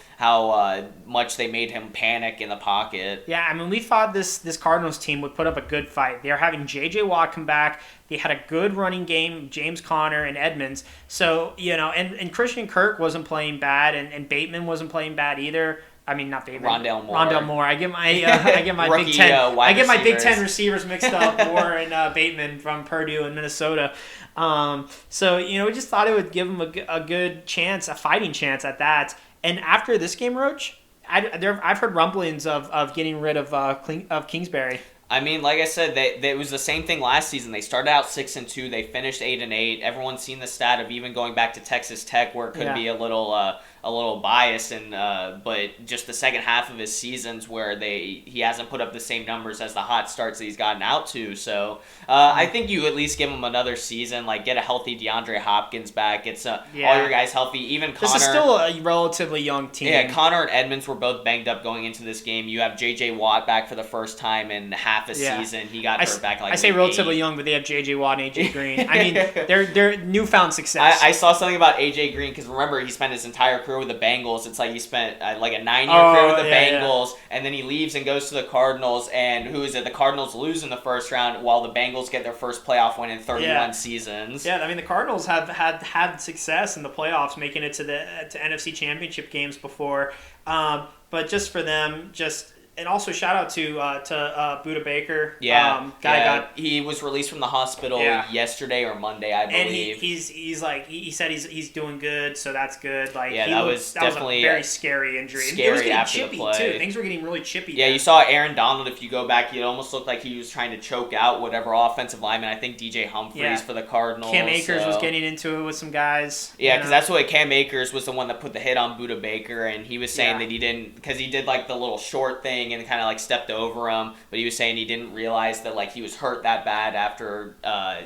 much they made him panic in the pocket. Yeah, I mean, we thought this Cardinals team would put up a good fight. They're having J.J. Watt come back. They had a good running game, James Conner and Edmonds. So, and Christian Kirk wasn't playing bad, and Bateman wasn't playing bad either. I mean, not Bateman. Rondale Moore. I get my Rookie, Big Ten. I get my Big receivers. Ten receivers mixed up. Moore and Bateman from Purdue and Minnesota. So we just thought it would give them a good chance, a fighting chance at that. And after this game, Roach, I've heard rumblings of getting rid of Kingsbury. I mean, like I said, it was the same thing last season. They started out 6-2. They finished 8-8. Everyone's seen the stat of even going back to Texas Tech, where it could be a little biased, and but just the second half of his seasons where he hasn't put up the same numbers as the hot starts that he's gotten out to. So I think you at least give him another season, like get a healthy DeAndre Hopkins back, get all your guys healthy. Even Connor. This is still a relatively young team. Yeah, Connor and Edmonds were both banged up going into this game. You have J.J. Watt back for the first time in half a season. He got hurt back like I say relatively young, but they have J.J. Watt and A.J. Green. I mean, they're newfound success. I saw something about A.J. Green because remember he spent his entire career with the Bengals. It's like he spent like a 9-year career with the Bengals, and then he leaves and goes to the Cardinals. And who is it? The Cardinals lose in the first round, while the Bengals get their first playoff win in 31 seasons. Yeah, I mean the Cardinals have had success in the playoffs, making it to NFC Championship games before. But just for them, and also shout out to Budda Baker. Yeah, he was released from the hospital yesterday or Monday, I believe. And he said he's doing good, so that's good. Like that was definitely a very scary injury. Scary it was getting after chippy the play too. Things were getting really chippy. Yeah, you saw Aaron Donald. If you go back, it almost looked like he was trying to choke out whatever offensive lineman. I think DJ Humphries for the Cardinals. Cam Akers was getting into it with some guys. Yeah, because that's what Cam Akers was the one that put the hit on Budda Baker, and he was saying that he didn't, because he did like the little short thing and kind of like stepped over him, but he was saying he didn't realize that like he was hurt that bad after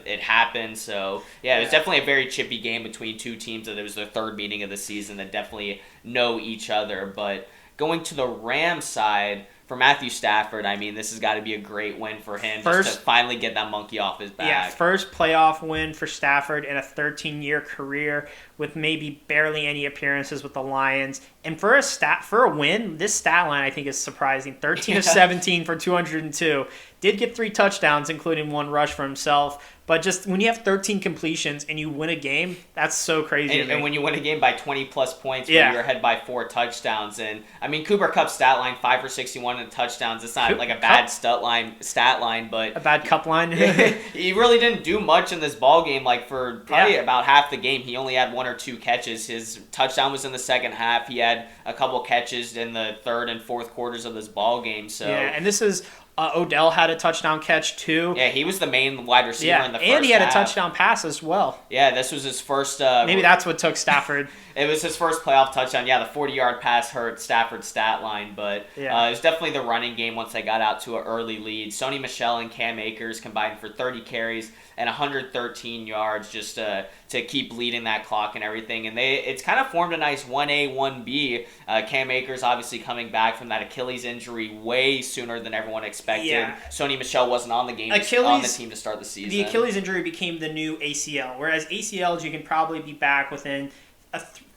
it happened. So it was definitely a very chippy game between two teams that it was their third meeting of the season that definitely know each other. But going to the Rams side, for Matthew Stafford, I mean, this has got to be a great win for him just to finally get that monkey off his back. Yeah, first playoff win for Stafford in a 13-year career with maybe barely any appearances with the Lions. And for a win, this stat line I think is surprising. 13 of 17 for 202. Did get 3 touchdowns, including 1 rush for himself. But just when you have 13 completions and you win a game, that's so crazy. And when you win a game by 20-plus points when you're ahead by 4 touchdowns. And, I mean, Cooper Kupp's stat line, 5 for 61 and touchdowns. It's not like a bad stat line, but... A bad cup line? He really didn't do much in this ball game. Like, for probably about half the game, he only had 1 or 2 catches. His touchdown was in the second half. He had a couple catches in the third and fourth quarters of this ball game. So yeah, and this is... Odell had a touchdown catch, too. Yeah, he was the main wide receiver in the first half. And he had a touchdown pass as well. Yeah, this was his first... Maybe that's what took Stafford. It was his first playoff touchdown. Yeah, the 40-yard pass hurt Stafford's stat line, but it was definitely the running game once they got out to an early lead. Sony Michel and Cam Akers combined for 30 carries and 113 yards just to keep leading that clock and everything. And it's kind of formed a nice 1A, 1B. Cam Akers obviously coming back from that Achilles injury way sooner than everyone expected. Yeah. Sony Michel wasn't on the team to start the season. The Achilles injury became the new ACL, whereas ACLs you can probably be back within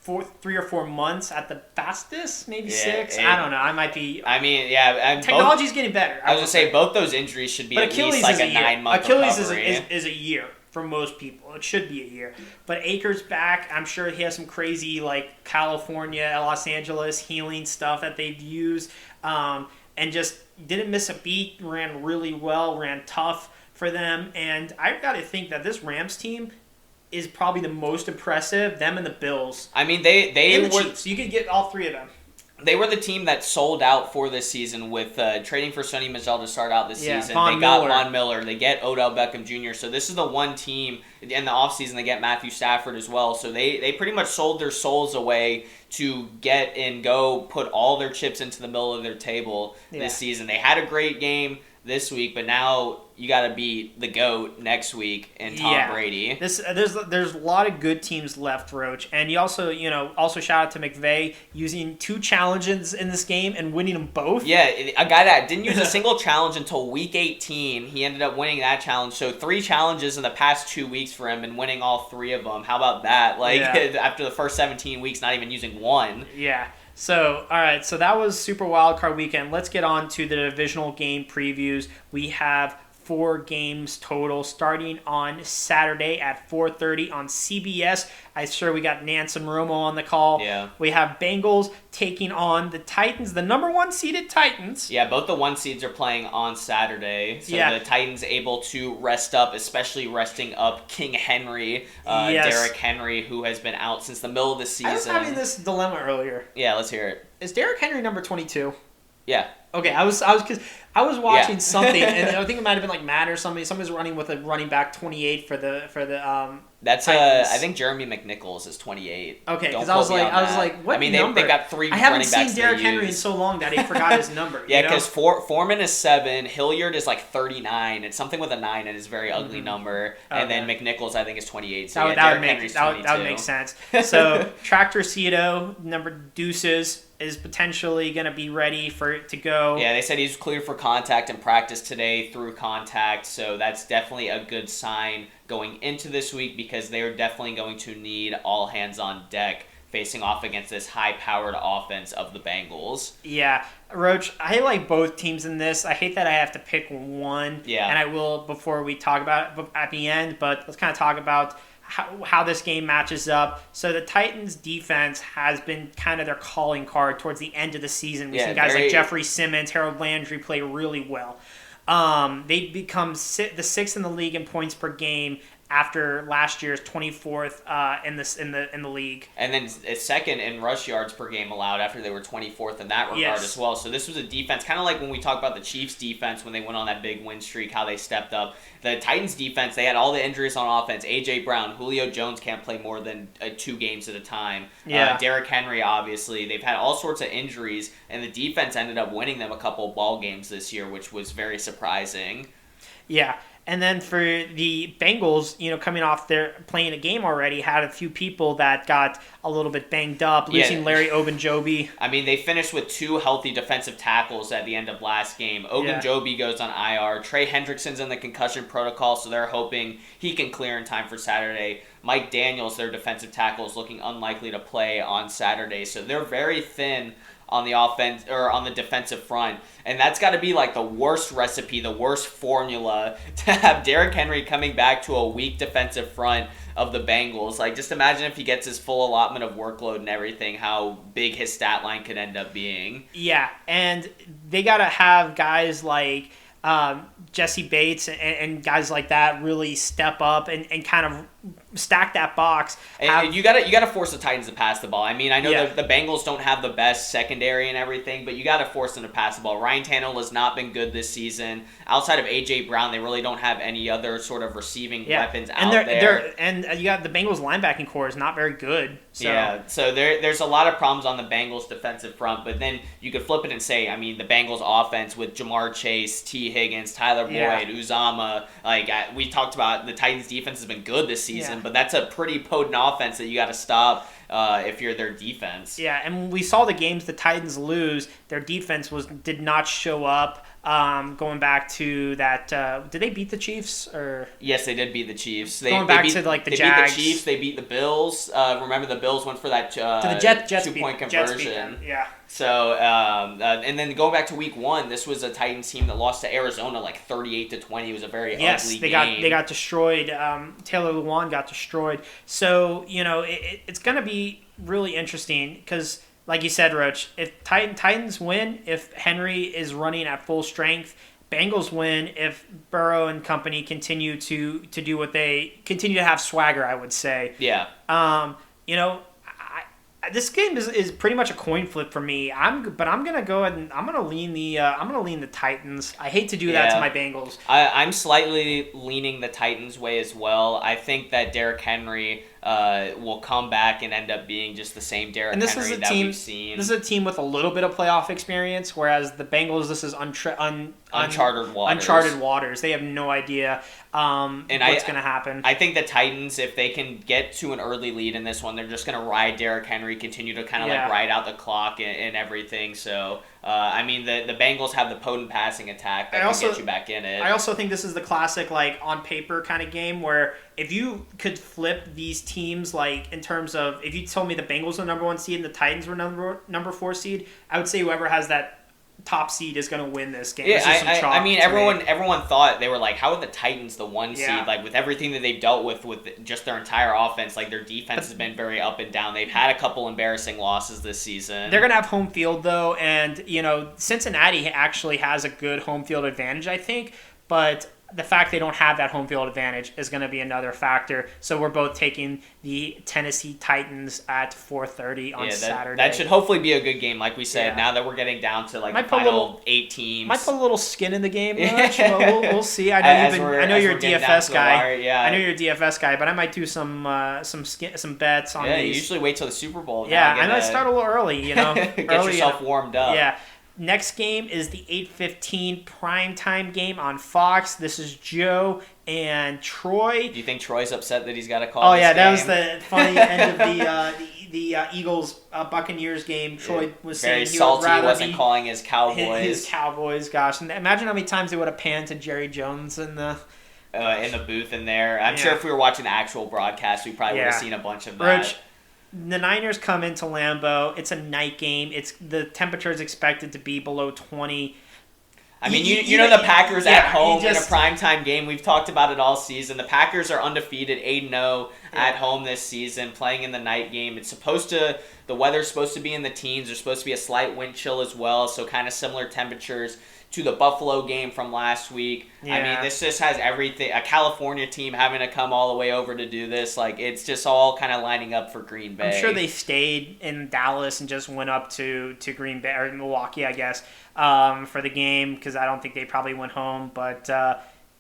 3 or 4 months at the fastest, maybe 6. I don't know. I might be. I mean, yeah. Technology's getting better. I was gonna say both those injuries should be at least like a 9-month recovery. Achilles is a year for most people. It should be a year. But Akers back. I'm sure he has some crazy like California, Los Angeles healing stuff that they've used, and just didn't miss a beat. Ran really well. Ran tough for them. And I've got to think that this Rams team is probably the most impressive, them and the Bills. I mean, they were... Chiefs. So you could get all 3 of them. They were the team that sold out for this season with trading for Sony Michel to start out this season. They got Von Miller. They get Odell Beckham Jr. So this is the one team in the offseason they get Matthew Stafford as well. So they pretty much sold their souls away to get and go put all their chips into the middle of their table this season. They had a great game this week, but now you got to beat the GOAT next week and Tom Brady. There's a lot of good teams left, Roach, and you also shout out to McVay using 2 challenges in this game and winning them both. Yeah, a guy that didn't use a single challenge until week 18, he ended up winning that challenge. So 3 challenges in the past 2 weeks for him and winning all 3 of them. How about that? After the first 17 weeks, not even using 1. Yeah. So, all right, so that was Super Wildcard Weekend. Let's get on to the divisional game previews. We have 4 games total starting on Saturday at 4:30 on CBS. I'm sure we got Nance and Romo on the call. Yeah. We have Bengals taking on the Titans, the number 1 seeded Titans. Yeah, both the 1 seeds are playing on Saturday. So the Titans able to rest up, especially resting up King Henry, Derrick Henry, who has been out since the middle of the season. I was having this dilemma earlier. Yeah, let's hear it. Is Derrick Henry number 22? Yeah. Okay, I was watching something, and I think it might have been like Madden or something. Somebody's running with a running back 28 for the That's Titans. I think Jeremy McNichols is 28. Okay, because I was like, what number? They got 3 I haven't running backs seen Derrick Henry in so long that I forgot his number. Yeah, because Foreman is 7, Hilliard is like 39. It's something with a 9 and his very ugly number, and then McNichols I think is 28. So that would make sense. So Tractor Cito, number Deuces, is potentially going to be ready to go. Yeah, they said he's cleared for contact in practice today through contact, so that's definitely a good sign going into this week because they're definitely going to need all hands on deck facing off against this high-powered offense of the Bengals. Yeah, Roach, I like both teams in this. I hate that I have to pick one, and I will before we talk about it at the end, but let's kind of talk about how this game matches up. So the Titans defense has been kind of their calling card towards the end of the season. We've seen guys like Jeffrey Simmons, Harold Landry play really well. They become the 6th in the league in points per game after last year's 24th in the league. And then second in rush yards per game allowed after they were 24th in that regard as well. So this was a defense, kind of like when we talk about the Chiefs defense when they went on that big win streak, how they stepped up. The Titans defense, they had all the injuries on offense. A.J. Brown, Julio Jones can't play more than 2 games at a time. Derrick Henry, obviously. They've had all sorts of injuries, and the defense ended up winning them a couple ball games this year, which was very surprising. Yeah. And then for the Bengals, coming off their playing a game already, had a few people that got a little bit banged up, losing Larry Ogunjobi. I mean, they finished with 2 healthy defensive tackles at the end of last game. Ogunjobi goes on IR. Trey Hendrickson's in the concussion protocol, so they're hoping he can clear in time for Saturday. Mike Daniels, their defensive tackle, is looking unlikely to play on Saturday, so they're very thin on the offense or on the defensive front, and that's got to be like the worst recipe, the worst formula to have Derrick Henry coming back to a weak defensive front of the Bengals. Like, just imagine if he gets his full allotment of workload and everything, how big his stat line could end up being. Yeah, and they got to have guys like Jesse Bates and guys like that really step up and kind of stack that box. And you gotta force the Titans to pass the ball. I mean, I know the Bengals don't have the best secondary and everything, but you gotta force them to pass the ball. Ryan Tannehill has not been good this season. Outside of A.J. Brown, they really don't have any other sort of receiving weapons out there. And you got the Bengals linebacking core is not very good. So. Yeah, so there's a lot of problems on the Bengals defensive front, but then you could flip it and say, I mean, the Bengals offense with Jamar Chase, T. Higgins, Tyler Boyd, Uzama, like we talked about, the Titans defense has been good this season, but that's a pretty potent offense that you got to stop if you're their defense. Yeah, and we saw the games the Titans lose. Their defense did not show up. Going back to that, did they beat the Chiefs? Or yes, they did beat the Chiefs. To the Jags. They beat the Chiefs. They beat the Bills. Remember, the Bills went for that to the Jets 2-point conversion. Yeah. So, and then going back to week 1, this was a Titans team that lost to Arizona like 38-20. It was a very ugly game. They got destroyed. Taylor Lewan got destroyed. So, it's going to be really interesting because, like you said, Roach, if Titans win, if Henry is running at full strength, Bengals win if Burrow and company continue to do what they continue to have swagger, I would say. Yeah. This game is pretty much a coin flip for me. I'm gonna go ahead and I'm gonna lean the Titans. I hate to do that to my Bengals. I'm slightly leaning the Titans' way as well. I think that Derrick Henry will come back and end up being just the same Derrick Henry that we've seen. This is a team with a little bit of playoff experience, whereas the Bengals, this is uncharted waters. They have no idea what's going to happen. I think the Titans, if they can get to an early lead in this one, they're just going to ride Derrick Henry, continue to kind of like ride out the clock and everything. So, I mean, the Bengals have the potent passing attack that can get you back in it. I also think this is the classic, like, on paper kind of game where if you could flip these teams, like, in terms of, if you told me the Bengals were number 1 seed and the Titans were number 4 seed, I would say whoever has that top seed is going to win this game. Yeah, I mean, everyone thought, they were like, how are the Titans the 1 seed? Like, with everything that they've dealt with just their entire offense, like, their defense has been very up and down. They've had a couple embarrassing losses this season. They're going to have home field, though, and, Cincinnati actually has a good home field advantage, I think, but the fact they don't have that home field advantage is going to be another factor. So we're both taking the Tennessee Titans at 4:30 on Saturday. That should hopefully be a good game, like we said. Now that we're getting down to like the final 8 teams, might put a little skin in the game. We'll see. I know you're a DFS guy. I know you're a DFS guy, but I might do some bets on these. Yeah, you usually wait till the Super Bowl. Yeah, I might start a little early. Get yourself warmed up. Yeah. Next game is the 8:15 primetime game on Fox. This is Joe and Troy. Do you think Troy's upset that he's got to call this game? That was the funny end of the Eagles Buccaneers game. Troy was saying he would rather he wasn't calling his Cowboys. His Cowboys, gosh. And imagine how many times they would have panned to Jerry Jones in the booth in there. I'm sure if we were watching the actual broadcast, we probably would have seen a bunch of that. The Niners come into Lambeau. It's a night game. The temperature is expected to be below 20. I mean, you know the Packers at home in a primetime game. We've talked about it all season. The Packers are undefeated, 8-0 at home this season, playing in the night game. The weather's supposed to be in the teens. There's supposed to be a slight wind chill as well, so kind of similar temperatures to the Buffalo game from last week. Yeah. I mean, this just has everything. A California team having to come all the way over to do this. Like, it's just all kind of lining up for Green Bay. I'm sure they stayed in Dallas and just went up to Green Bay, or Milwaukee, I guess, for the game, because I don't think they probably went home. But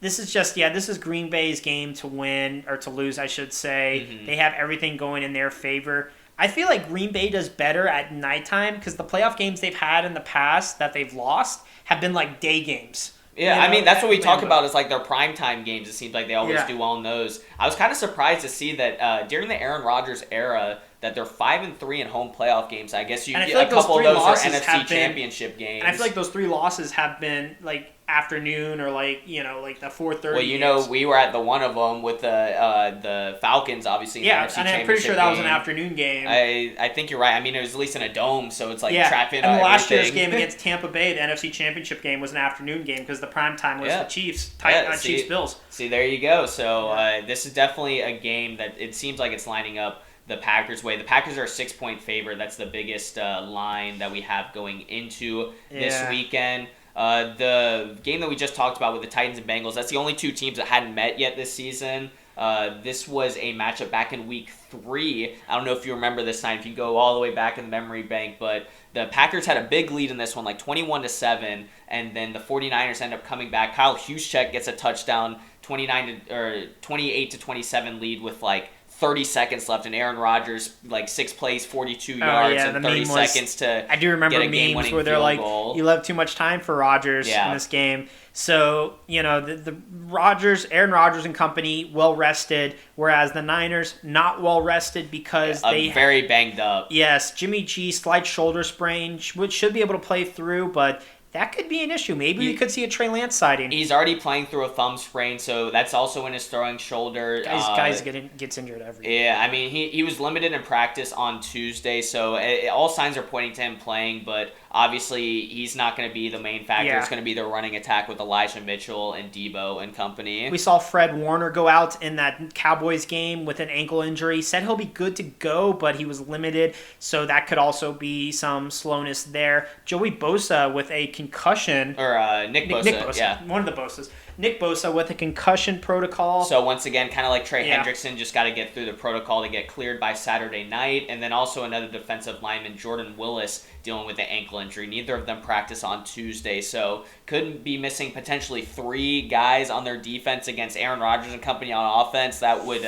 this is Green Bay's game to win, or to lose, I should say. Mm-hmm. They have everything going in their favor. I feel like Green Bay does better at nighttime because the playoff games they've had in the past that they've lost have been like day games. Yeah, I mean, that's what we talk about is like their primetime games. It seems like they always do well in those. I was kind of surprised to see that during the Aaron Rodgers era that they're 5-3 in home playoff games. I guess a couple of those are NFC Championship games. And I feel like those 3 losses have been like afternoon or like the 4:30. Well, we were at the one of them with the Falcons, obviously. In the NFC and I'm Championship pretty sure that game. was an afternoon game. I think you're right. I mean, it was at least in a dome, so it's like trapping. And last year's game against Tampa Bay, the NFC Championship game, was an afternoon game because the prime time was the Chiefs, Chiefs Bills. See, there you go. So this is definitely a game that it seems like it's lining up the Packers' way. The Packers are a 6-point favorite. That's the biggest line that we have going into this weekend. The game that we just talked about with the Titans and Bengals, that's the only 2 teams that hadn't met yet this season. This was a matchup back in week 3. I don't know if you remember this time, if you go all the way back in the memory bank, but the Packers had a big lead in this one, like 21-7, and then the 49ers end up coming back. Kyle Juszczyk gets a touchdown, 28-27 lead with like 30 seconds left, and Aaron Rodgers, like 6 plays, 42 yards, and 30 seconds to I do remember get a memes where they're like, you left too much time for Rodgers in this game. So, the Aaron Rodgers and company, well-rested, whereas the Niners, not well-rested because they... very banged up. Yes, Jimmy G, slight shoulder sprain, which should be able to play through, but... that could be an issue. Maybe we could see a Trey Lance sighting. He's already playing through a thumb sprain, so that's also in his throwing shoulder. Guys gets injured every year. Yeah, I mean, he was limited in practice on Tuesday, so all signs are pointing to him playing, but obviously he's not going to be the main factor. Yeah. It's going to be the running attack with Elijah Mitchell and Debo and company. We saw Fred Warner go out in that Cowboys game with an ankle injury. Said he'll be good to go, but he was limited, so that could also be some slowness there. Joey Bosa with a concussion. Or Nick Bosa, yeah. One of the Bosas. Nick Bosa with a concussion protocol. So once again, kind of like Trey Hendrickson, just got to get through the protocol to get cleared by Saturday night. And then also another defensive lineman, Jordan Willis, dealing with an ankle injury. Neither of them practice on Tuesday, so could be missing potentially 3 guys on their defense against Aaron Rodgers and company on offense. That would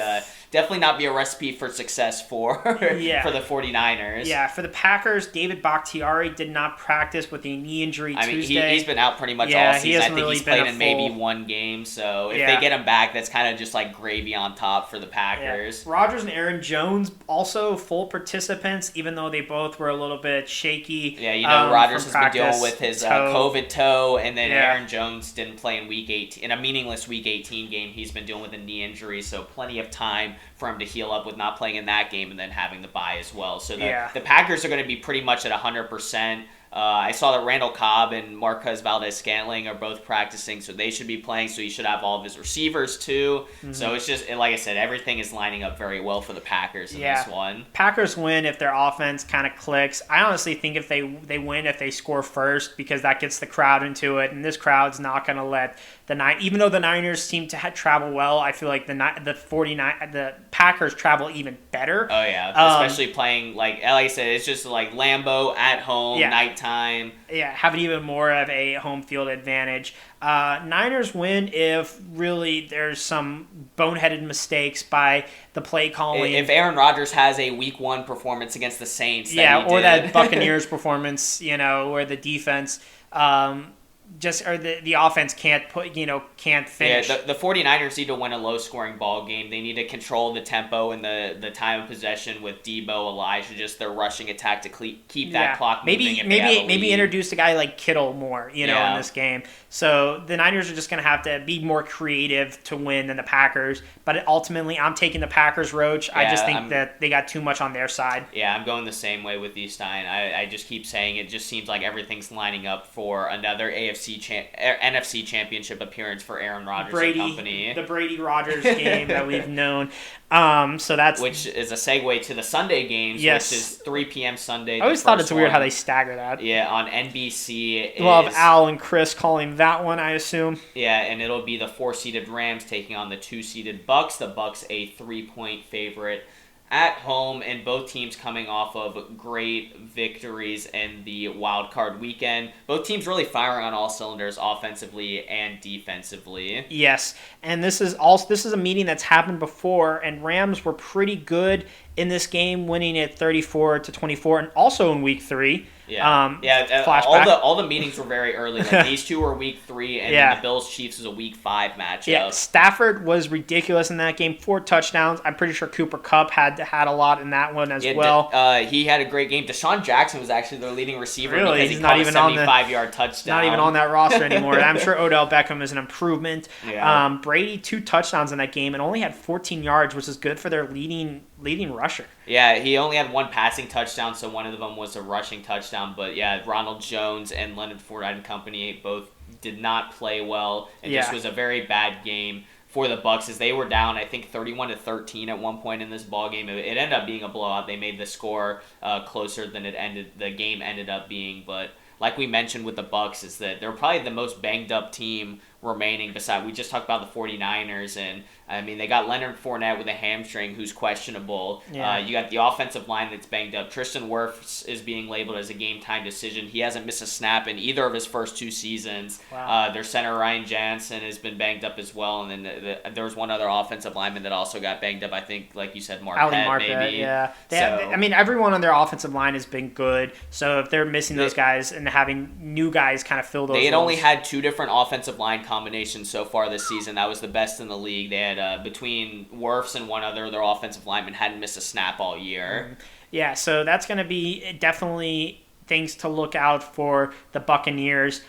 definitely not be a recipe for success for the 49ers. Yeah, for the Packers, David Bakhtiari did not practice with a knee injury Tuesday. I mean, he's been out pretty much all season. I think really he's played in maybe 1 game, so if they get him back, that's kind of just like gravy on top for the Packers. Yeah. Rodgers and Aaron Jones also full participants, even though they both were a little bit shaky. Yeah, Rodgers has been dealing with his COVID toe, and then Aaron Jones didn't play in Week 18, in a meaningless Week 18 game. He's been dealing with a knee injury, so plenty of time for him to heal up with not playing in that game and then having the bye as well. So the Packers are going to be pretty much at 100%. I saw that Randall Cobb and Marquez Valdes-Scantling are both practicing, so they should be playing, so he should have all of his receivers too. Mm-hmm. So it's just, like I said, everything is lining up very well for the Packers in this one. Packers win if their offense kind of clicks. I honestly think if they win if they score first, because that gets the crowd into it, and this crowd's not going to let even though the Niners seem to travel well, I feel like the Packers travel even better. Oh yeah, especially playing like I said, it's just like Lambeau at home, nighttime. Yeah, having even more of a home field advantage. Niners win if really there's some boneheaded mistakes by the play calling. If Aaron Rodgers has a Week 1 performance against the Saints, that Buccaneers performance, where the defense. The offense can't finish. Yeah, the 49ers need to win a low-scoring ball game. They need to control the tempo and the time of possession with Debo, Elijah, just their rushing attack to keep that clock moving. Maybe introduce a guy like Kittle more, in this game. So the Niners are just going to have to be more creative to win than the Packers. But ultimately, I'm taking the Packers, Roach. I just think that they got too much on their side. Yeah, I'm going the same way with these Stein. I just keep saying it just seems like everything's lining up for another NFC Championship appearance for Aaron Rodgers and company. The Brady-Rodgers game that we've known. Which is a segue to the Sunday games, which is 3 p.m. Sunday. I always thought it's weird how they stagger that. Yeah, on NBC. We'll have Al and Chris calling that one, I assume. Yeah, and it'll be the 4-seeded Rams taking on the 2-seeded Bucs. The Bucs a 3-point favorite at home, and both teams coming off of great victories in the wild card weekend. Both teams really firing on all cylinders offensively and defensively. Yes, and this is a meeting that's happened before, and Rams were pretty good in this game, winning it 34-24, and also in Week 3. Flashback. All the meetings were very early. Like these two were Week 3, and then the Bills-Chiefs was a Week 5 matchup. Yeah, Stafford was ridiculous in that game. 4 touchdowns. I'm pretty sure Cooper Kupp had a lot in that one as well. He had a great game. Deshaun Jackson was actually their leading receiver because he's he not caught even a 75-yard touchdown. Not even on that roster anymore. I'm sure Odell Beckham is an improvement. Yeah. Brady 2 touchdowns in that game and only had 14 yards, which is good for their leading rusher. Yeah, he only had 1 passing touchdown, so one of them was a rushing touchdown. But yeah, Ronald Jones and Leonard Fournette and company both did not play well. It just was a very bad game for the Bucs as they were down, I think, 31-13 at one point in this ball game. It ended up being a blowout. They made the score closer than the game ended up being. But like we mentioned with the Bucs, is that they're probably the most banged up team remaining. Besides, we just talked about the 49ers, and I mean, they got Leonard Fournette with a hamstring who's questionable. Yeah. You got the offensive line that's banged up. Tristan Wirfs is being labeled as a game-time decision. He hasn't missed a snap in either of his first 2 seasons. Wow. Their center, Ryan Jansen, has been banged up as well. And then there was one other offensive lineman that also got banged up. I think, like you said, Marquette, maybe. Yeah. So, I mean, everyone on their offensive line has been good. So if they're missing those guys and having new guys kind of fill those They had roles. only had 2 different offensive line combinations so far this season. That was the best in the league. They had between Wirfs and one other, their offensive lineman hadn't missed a snap all year. Yeah, so that's going to be definitely things to look out for the Buccaneers.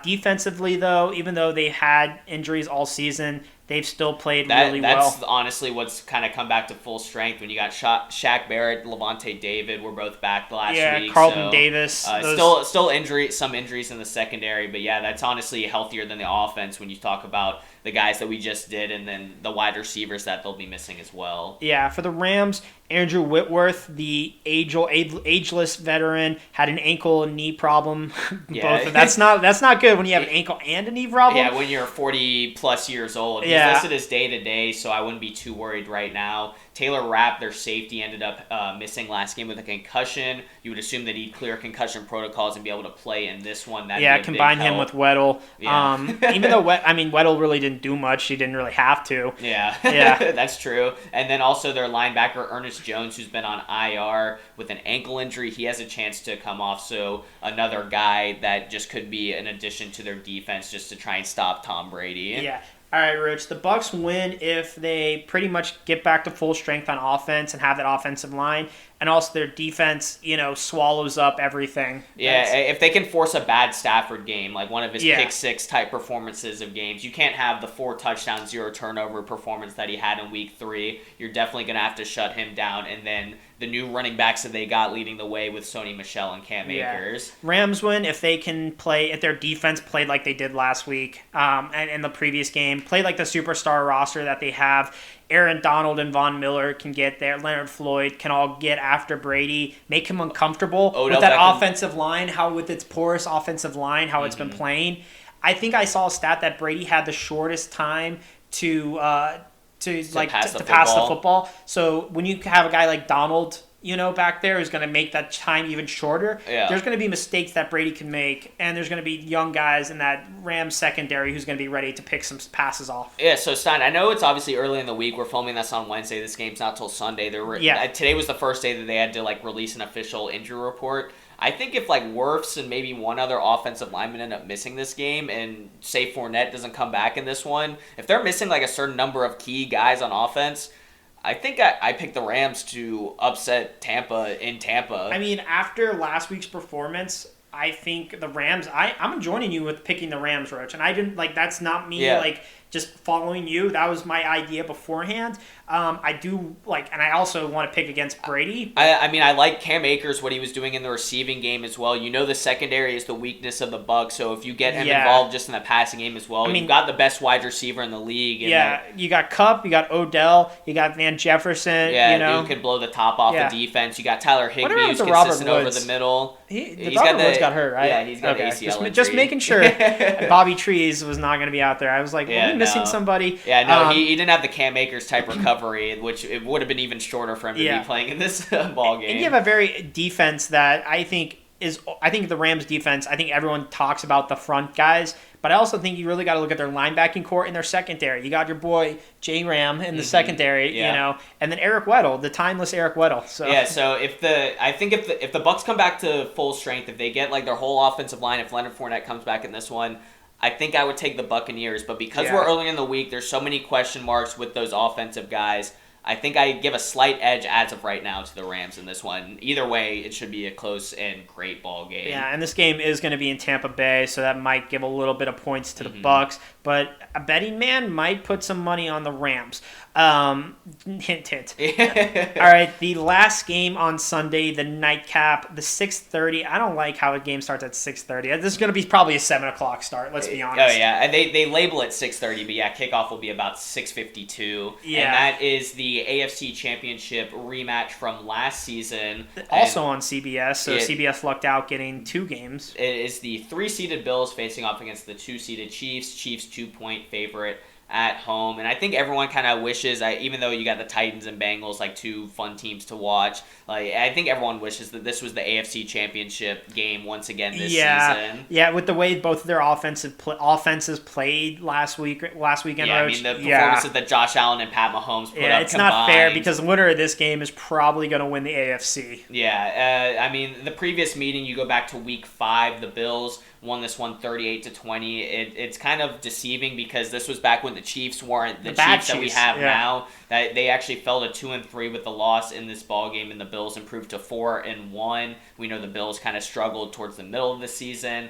Defensively, though, even though they had injuries all season, they've still played really well. That's honestly what's kind of come back to full strength when you got Shaq Barrett, Levante David were both back last week. Yeah, Carlton Davis. Still some injuries in the secondary, but yeah, that's honestly healthier than the offense when you talk about the guys that we just did and then the wide receivers that they'll be missing as well. Yeah, for the Rams, Andrew Whitworth, the ageless veteran, had an ankle and knee problem. Yeah. That's not good when you have an ankle and a knee problem. Yeah, when you're 40-plus years old. Yeah. He's listed as day-to-day, so I wouldn't be too worried right now. Taylor Rapp, their safety, ended up missing last game with a concussion. You would assume that he'd clear concussion protocols and be able to play in this one. Combine him with Weddle. Yeah. Even though Weddle really didn't do much, he didn't really have to. Yeah, that's true. And then also their linebacker, Ernest Jones, who's been on IR with an ankle injury. He has a chance to come off, so another guy that just could be an addition to their defense just to try and stop Tom Brady. Yeah. All right, Rich. The Bucs win if they pretty much get back to full strength on offense and have that offensive line, and also their defense, swallows up everything. Yeah, if they can force a bad Stafford game, like one of his pick 6 type performances of games, you can't have the 4 touchdown, 0 turnover performance that he had in Week 3. You're definitely going to have to shut him down, and then the new running backs that they got leading the way with Sony Michel and Cam Akers. Rams win if they can play, if their defense played like they did last week and in the previous game, play like the superstar roster that they have. Aaron Donald and Von Miller can get there. Leonard Floyd can all get after Brady, make him uncomfortable with that offensive line, with its porous offensive line, how it's been playing. I think I saw a stat that Brady had the shortest time to pass the football. So when you have a guy like Donald, back there who's going to make that time even shorter, there's going to be mistakes that Brady can make, and there's going to be young guys in that Rams secondary who's going to be ready to pick some passes off. Yeah, so Stein, I know it's obviously early in the week. We're filming this on Wednesday. This game's not till Sunday. Today was the first day that they had to release an official injury report. I think if Wirfs and maybe one other offensive lineman end up missing this game, and say Fournette doesn't come back in this one, if they're missing a certain number of key guys on offense, I think I picked the Rams to upset Tampa in Tampa. I mean, after last week's performance, I think the Rams. I'm joining you with picking the Rams, Roach, and I didn't that's not me just following you. That was my idea beforehand. I do and I also want to pick against Brady. I mean, I like Cam Akers, what he was doing in the receiving game as well. The secondary is the weakness of the Bucs, so if you get him involved just in the passing game as well, you've got the best wide receiver in the league. You got Kupp, you got Odell, you got Van Jefferson. Who could blow the top off the defense. You got Tyler Higbee, who's consistent over the middle. Robert Woods got hurt, right? Yeah, he's got ACL injury. Just making sure Bobby Trees was not going to be out there. I was like, are we missing somebody? Yeah, no, he didn't have the Cam Akers type recovery, which it would have been even shorter for him to be playing in this ball game. And you have a very defense that I think I think the Rams defense, I think everyone talks about the front guys, but I also think you really got to look at their linebacking core and their secondary. You got your boy J. Ram in the secondary, and then Eric Weddle, the timeless Eric Weddle. So if the Bucs come back to full strength, if they get like their whole offensive line, if Leonard Fournette comes back in this one, I think I would take the Buccaneers. But because we're early in the week, there's so many question marks with those offensive guys. I think I give a slight edge as of right now to the Rams in this one. Either way, it should be a close and great ball game. Yeah, and this game is going to be in Tampa Bay, so that might give a little bit of points to the Bucs. But a betting man might put some money on the Rams. Hint, hint. All right, the last game on Sunday, the nightcap, the 6:30. I don't like how a game starts at 6:30. This is going to be probably a 7 o'clock start, let's be honest. Oh, yeah. And they label it 6:30, but kickoff will be about 6:52. Yeah. And that is the AFC Championship rematch from last season. Also on CBS, so CBS lucked out getting 2 games. It is the 3-seeded Bills facing off against the 2-seeded Chiefs. Chiefs 2-point favorite at home, and I think everyone kind of wishes, even though you got the Titans and Bengals, like 2 fun teams to watch, I think everyone wishes that this was the AFC Championship game once again this season. Yeah, with the way both of their offenses played last weekend. I mean, the performances that Josh Allen and Pat Mahomes put up it's combined. Not fair because the winner of this game is probably going to win the AFC. Yeah, I mean, the previous meeting, you go back to Week 5, the Bills won this one 38-20. It's kind of deceiving because this was back when the Chiefs weren't the Chiefs that we have now. That they actually fell to 2-3 with the loss in this ball game, and the Bills improved to 4-1. We know the Bills kind of struggled towards the middle of the season.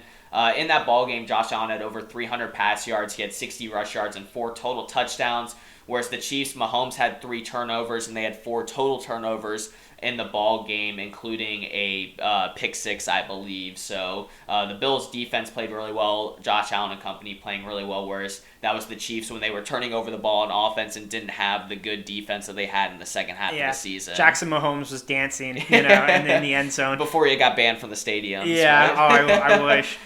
In that ball game, Josh Allen had over 300 pass yards. He had 60 rush yards and 4 total touchdowns. Whereas the Chiefs, Mahomes had 3 turnovers, and they had 4 total turnovers in the ball game, including a pick 6, I believe. So the Bills' defense played really well. Josh Allen and company playing really well, whereas that was the Chiefs when they were turning over the ball on offense and didn't have the good defense that they had in the second half of the season. Jackson Mahomes was dancing, and in the end zone. Before he got banned from the stadium. Yeah, right? I wish.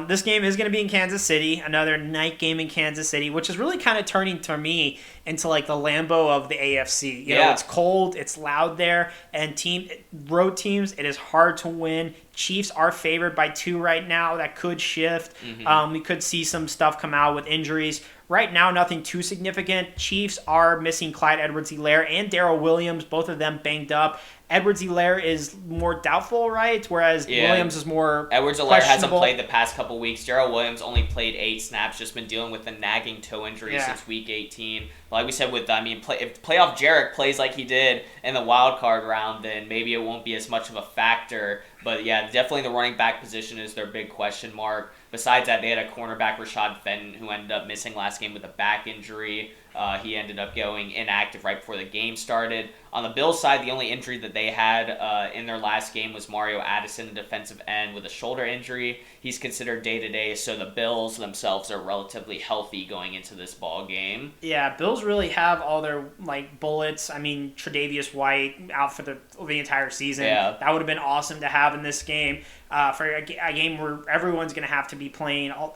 This game is going to be in Kansas City, another night game in Kansas City, which is really kind of turning to me into like the Lambeau of the AFC. You know, it's cold, it's loud there, and road teams, it is hard to win. Chiefs are favored by 2 right now. That could shift. We could see some stuff come out with injuries. Right now, nothing too significant. Chiefs are missing Clyde Edwards-Helaire and Darrell Williams, both of them banged up. Edwards-Helaire is more doubtful, right? Whereas Williams is more Edwards-Helaire hasn't played the past couple weeks. Darrell Williams only played 8 snaps, just been dealing with a nagging toe injury since Week 18. Like we said, if playoff Jarek plays like he did in the wild card round, then maybe it won't be as much of a factor. But definitely the running back position is their big question mark. Besides that, they had a cornerback, Rashad Fenton, who ended up missing last game with a back injury. He ended up going inactive right before the game started. On the Bills side, the only injury that they had in their last game was Mario Addison, a defensive end, with a shoulder injury. He's considered day-to-day, so the Bills themselves are relatively healthy going into this ball game. Yeah, Bills really have all their bullets. I mean, Tre'Davious White out for the entire season. Yeah. That would have been awesome to have in this game. For a game where everyone's going to have to be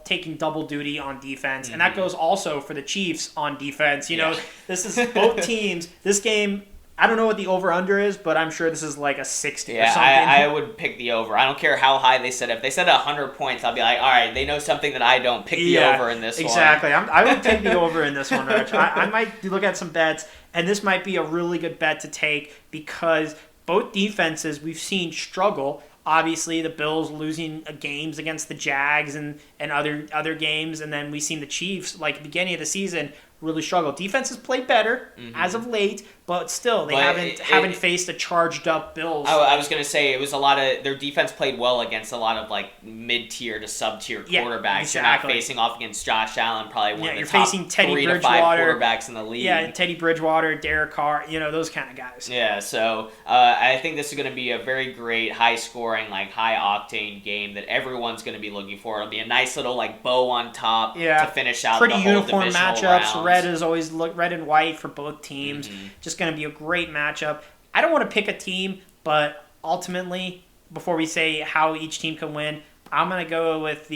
taking double duty on defense. And that goes also for the Chiefs on defense. You know, this is both teams. This game, I don't know what the over-under is, but I'm sure this is like a 60 or something. I would pick the over. I don't care how high they set it. If they set 100 points, I'll be like, all right, they know something that I don't. Pick the over in this one. Exactly. I would take the over in this one, Rich. I might look at some bets, and this might be a really good bet to take because both defenses we've seen struggle. Obviously, the Bills losing games against the Jags and other games, and then we've seen the Chiefs, at the beginning of the season, really struggle. Defenses played better as of late, but still, they haven't faced a charged up Bills. I was going to say, it was a lot of, their defense played well against a lot of mid-tier to sub-tier quarterbacks. Exactly. You're not facing off against Josh Allen, probably one of the top 3 to 5 quarterbacks in the league. Yeah, Teddy Bridgewater, Derek Carr, those kind of guys. Yeah, so I think this is going to be a very great, high-scoring, high-octane game that everyone's going to be looking for. It'll be a nice little, bow on top to finish out the whole uniform divisional matchups. round. Red and white for both teams. Just going to be a great matchup. I don't want to pick a team, but ultimately, before we say how each team can win, I'm gonna go with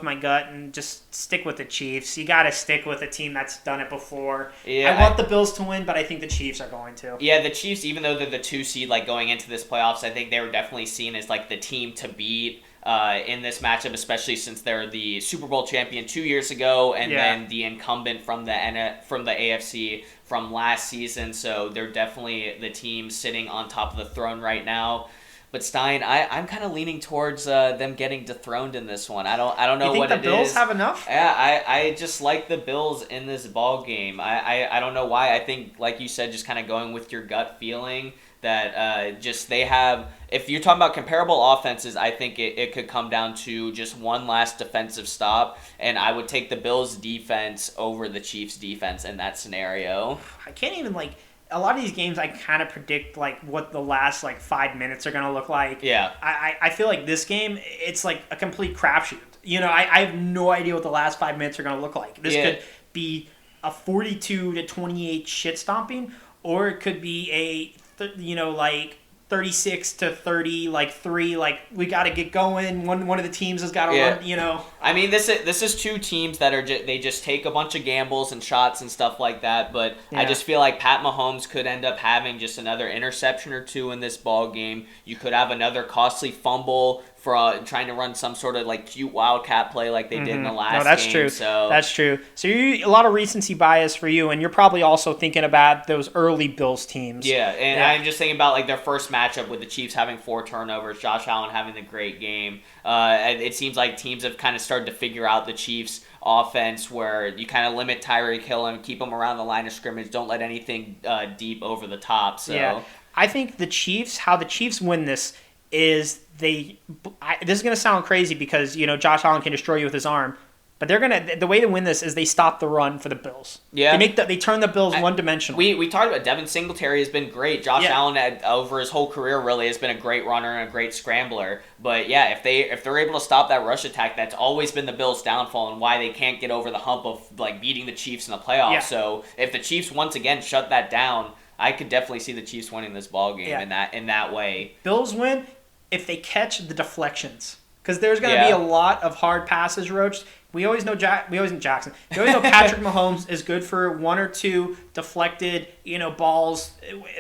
my gut and just stick with the Chiefs. You got to stick with a team that's done it before. Yeah, I want the Bills to win, but I think the Chiefs are going to. Yeah, the Chiefs, even though they're the 2 seed, like going into this playoffs, I think they were definitely seen as like the team to beat in this matchup, especially since they're the Super Bowl champion 2 years ago, and then the incumbent from the AFC from last season. So they're definitely the team sitting on top of the throne right now. But Stein, I'm kind of leaning towards them getting dethroned in this one. I don't know what it is. You think the Bills have enough? Yeah, I just like the Bills in this ball game. I don't know why. I think, like you said, just kind of going with your gut feeling that just they have. If you're talking about comparable offenses, I think it could come down to just one last defensive stop, and I would take the Bills' defense over the Chiefs' defense in that scenario. I can't even a lot of these games I kind of predict what the last 5 minutes are going to look like. Yeah. I feel like this game, it's like a complete crapshoot. I have no idea what the last 5 minutes are going to look like. This could be a 42-28 shit stomping, or it could be a 36-30, 3. We got to get going. One of the teams has got to run. I mean, this is two teams that are they just take a bunch of gambles and shots and stuff like that. But I just feel like Pat Mahomes could end up having just another interception or two in this ball game. You could have another costly fumble for trying to run some sort of cute wildcat play like they did in the last game. No, that's true. So that's true. So a lot of recency bias for you, and you're probably also thinking about those early Bills teams. Yeah, and I'm just thinking about their first matchup with the Chiefs having 4 turnovers, Josh Allen having the great game. It seems like teams have kind of started to figure out the Chiefs' offense where you kind of limit Tyreek Hill and keep him around the line of scrimmage. Don't let anything deep over the top. So yeah, I think how the Chiefs win this is this is going to sound crazy because Josh Allen can destroy you with his arm, but the way to win this is they stop the run for the Bills. Yeah, they turn the Bills one-dimensional. We talked about Devin Singletary has been great. Josh Allen over his whole career really has been a great runner and a great scrambler. But yeah, if they're able to stop that rush attack, that's always been the Bills' downfall and why they can't get over the hump of beating the Chiefs in the playoffs. Yeah. So if the Chiefs once again shut that down, I could definitely see the Chiefs winning this ball game in that way. Bills win if they catch the deflections, because there's going to be a lot of hard passes roached. We always know Patrick Mahomes is good for 1 or 2 deflected, balls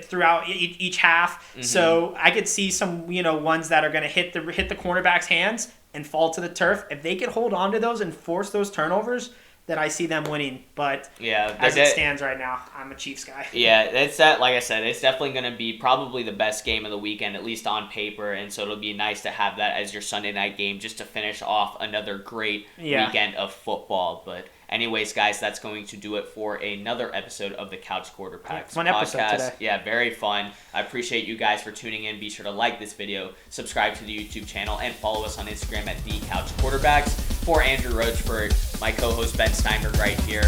throughout each half. Mm-hmm. So I could see some, ones that are going to hit the cornerback's hands and fall to the turf. If they could hold on to those and force those turnovers, that I see them winning. But as it stands right now, I'm a Chiefs guy. Yeah, it's that. Like I said, it's definitely going to be probably the best game of the weekend, at least on paper. And so it'll be nice to have that as your Sunday night game just to finish off another great weekend of football. But anyways, guys, that's going to do it for another episode of the Couch Quarterbacks fun podcast. Episode today. Yeah, very fun. I appreciate you guys for tuning in. Be sure to like this video, subscribe to the YouTube channel, and follow us on Instagram at The Couch Quarterbacks. For Andrew Roachford, my co-host Ben Steinberg right here,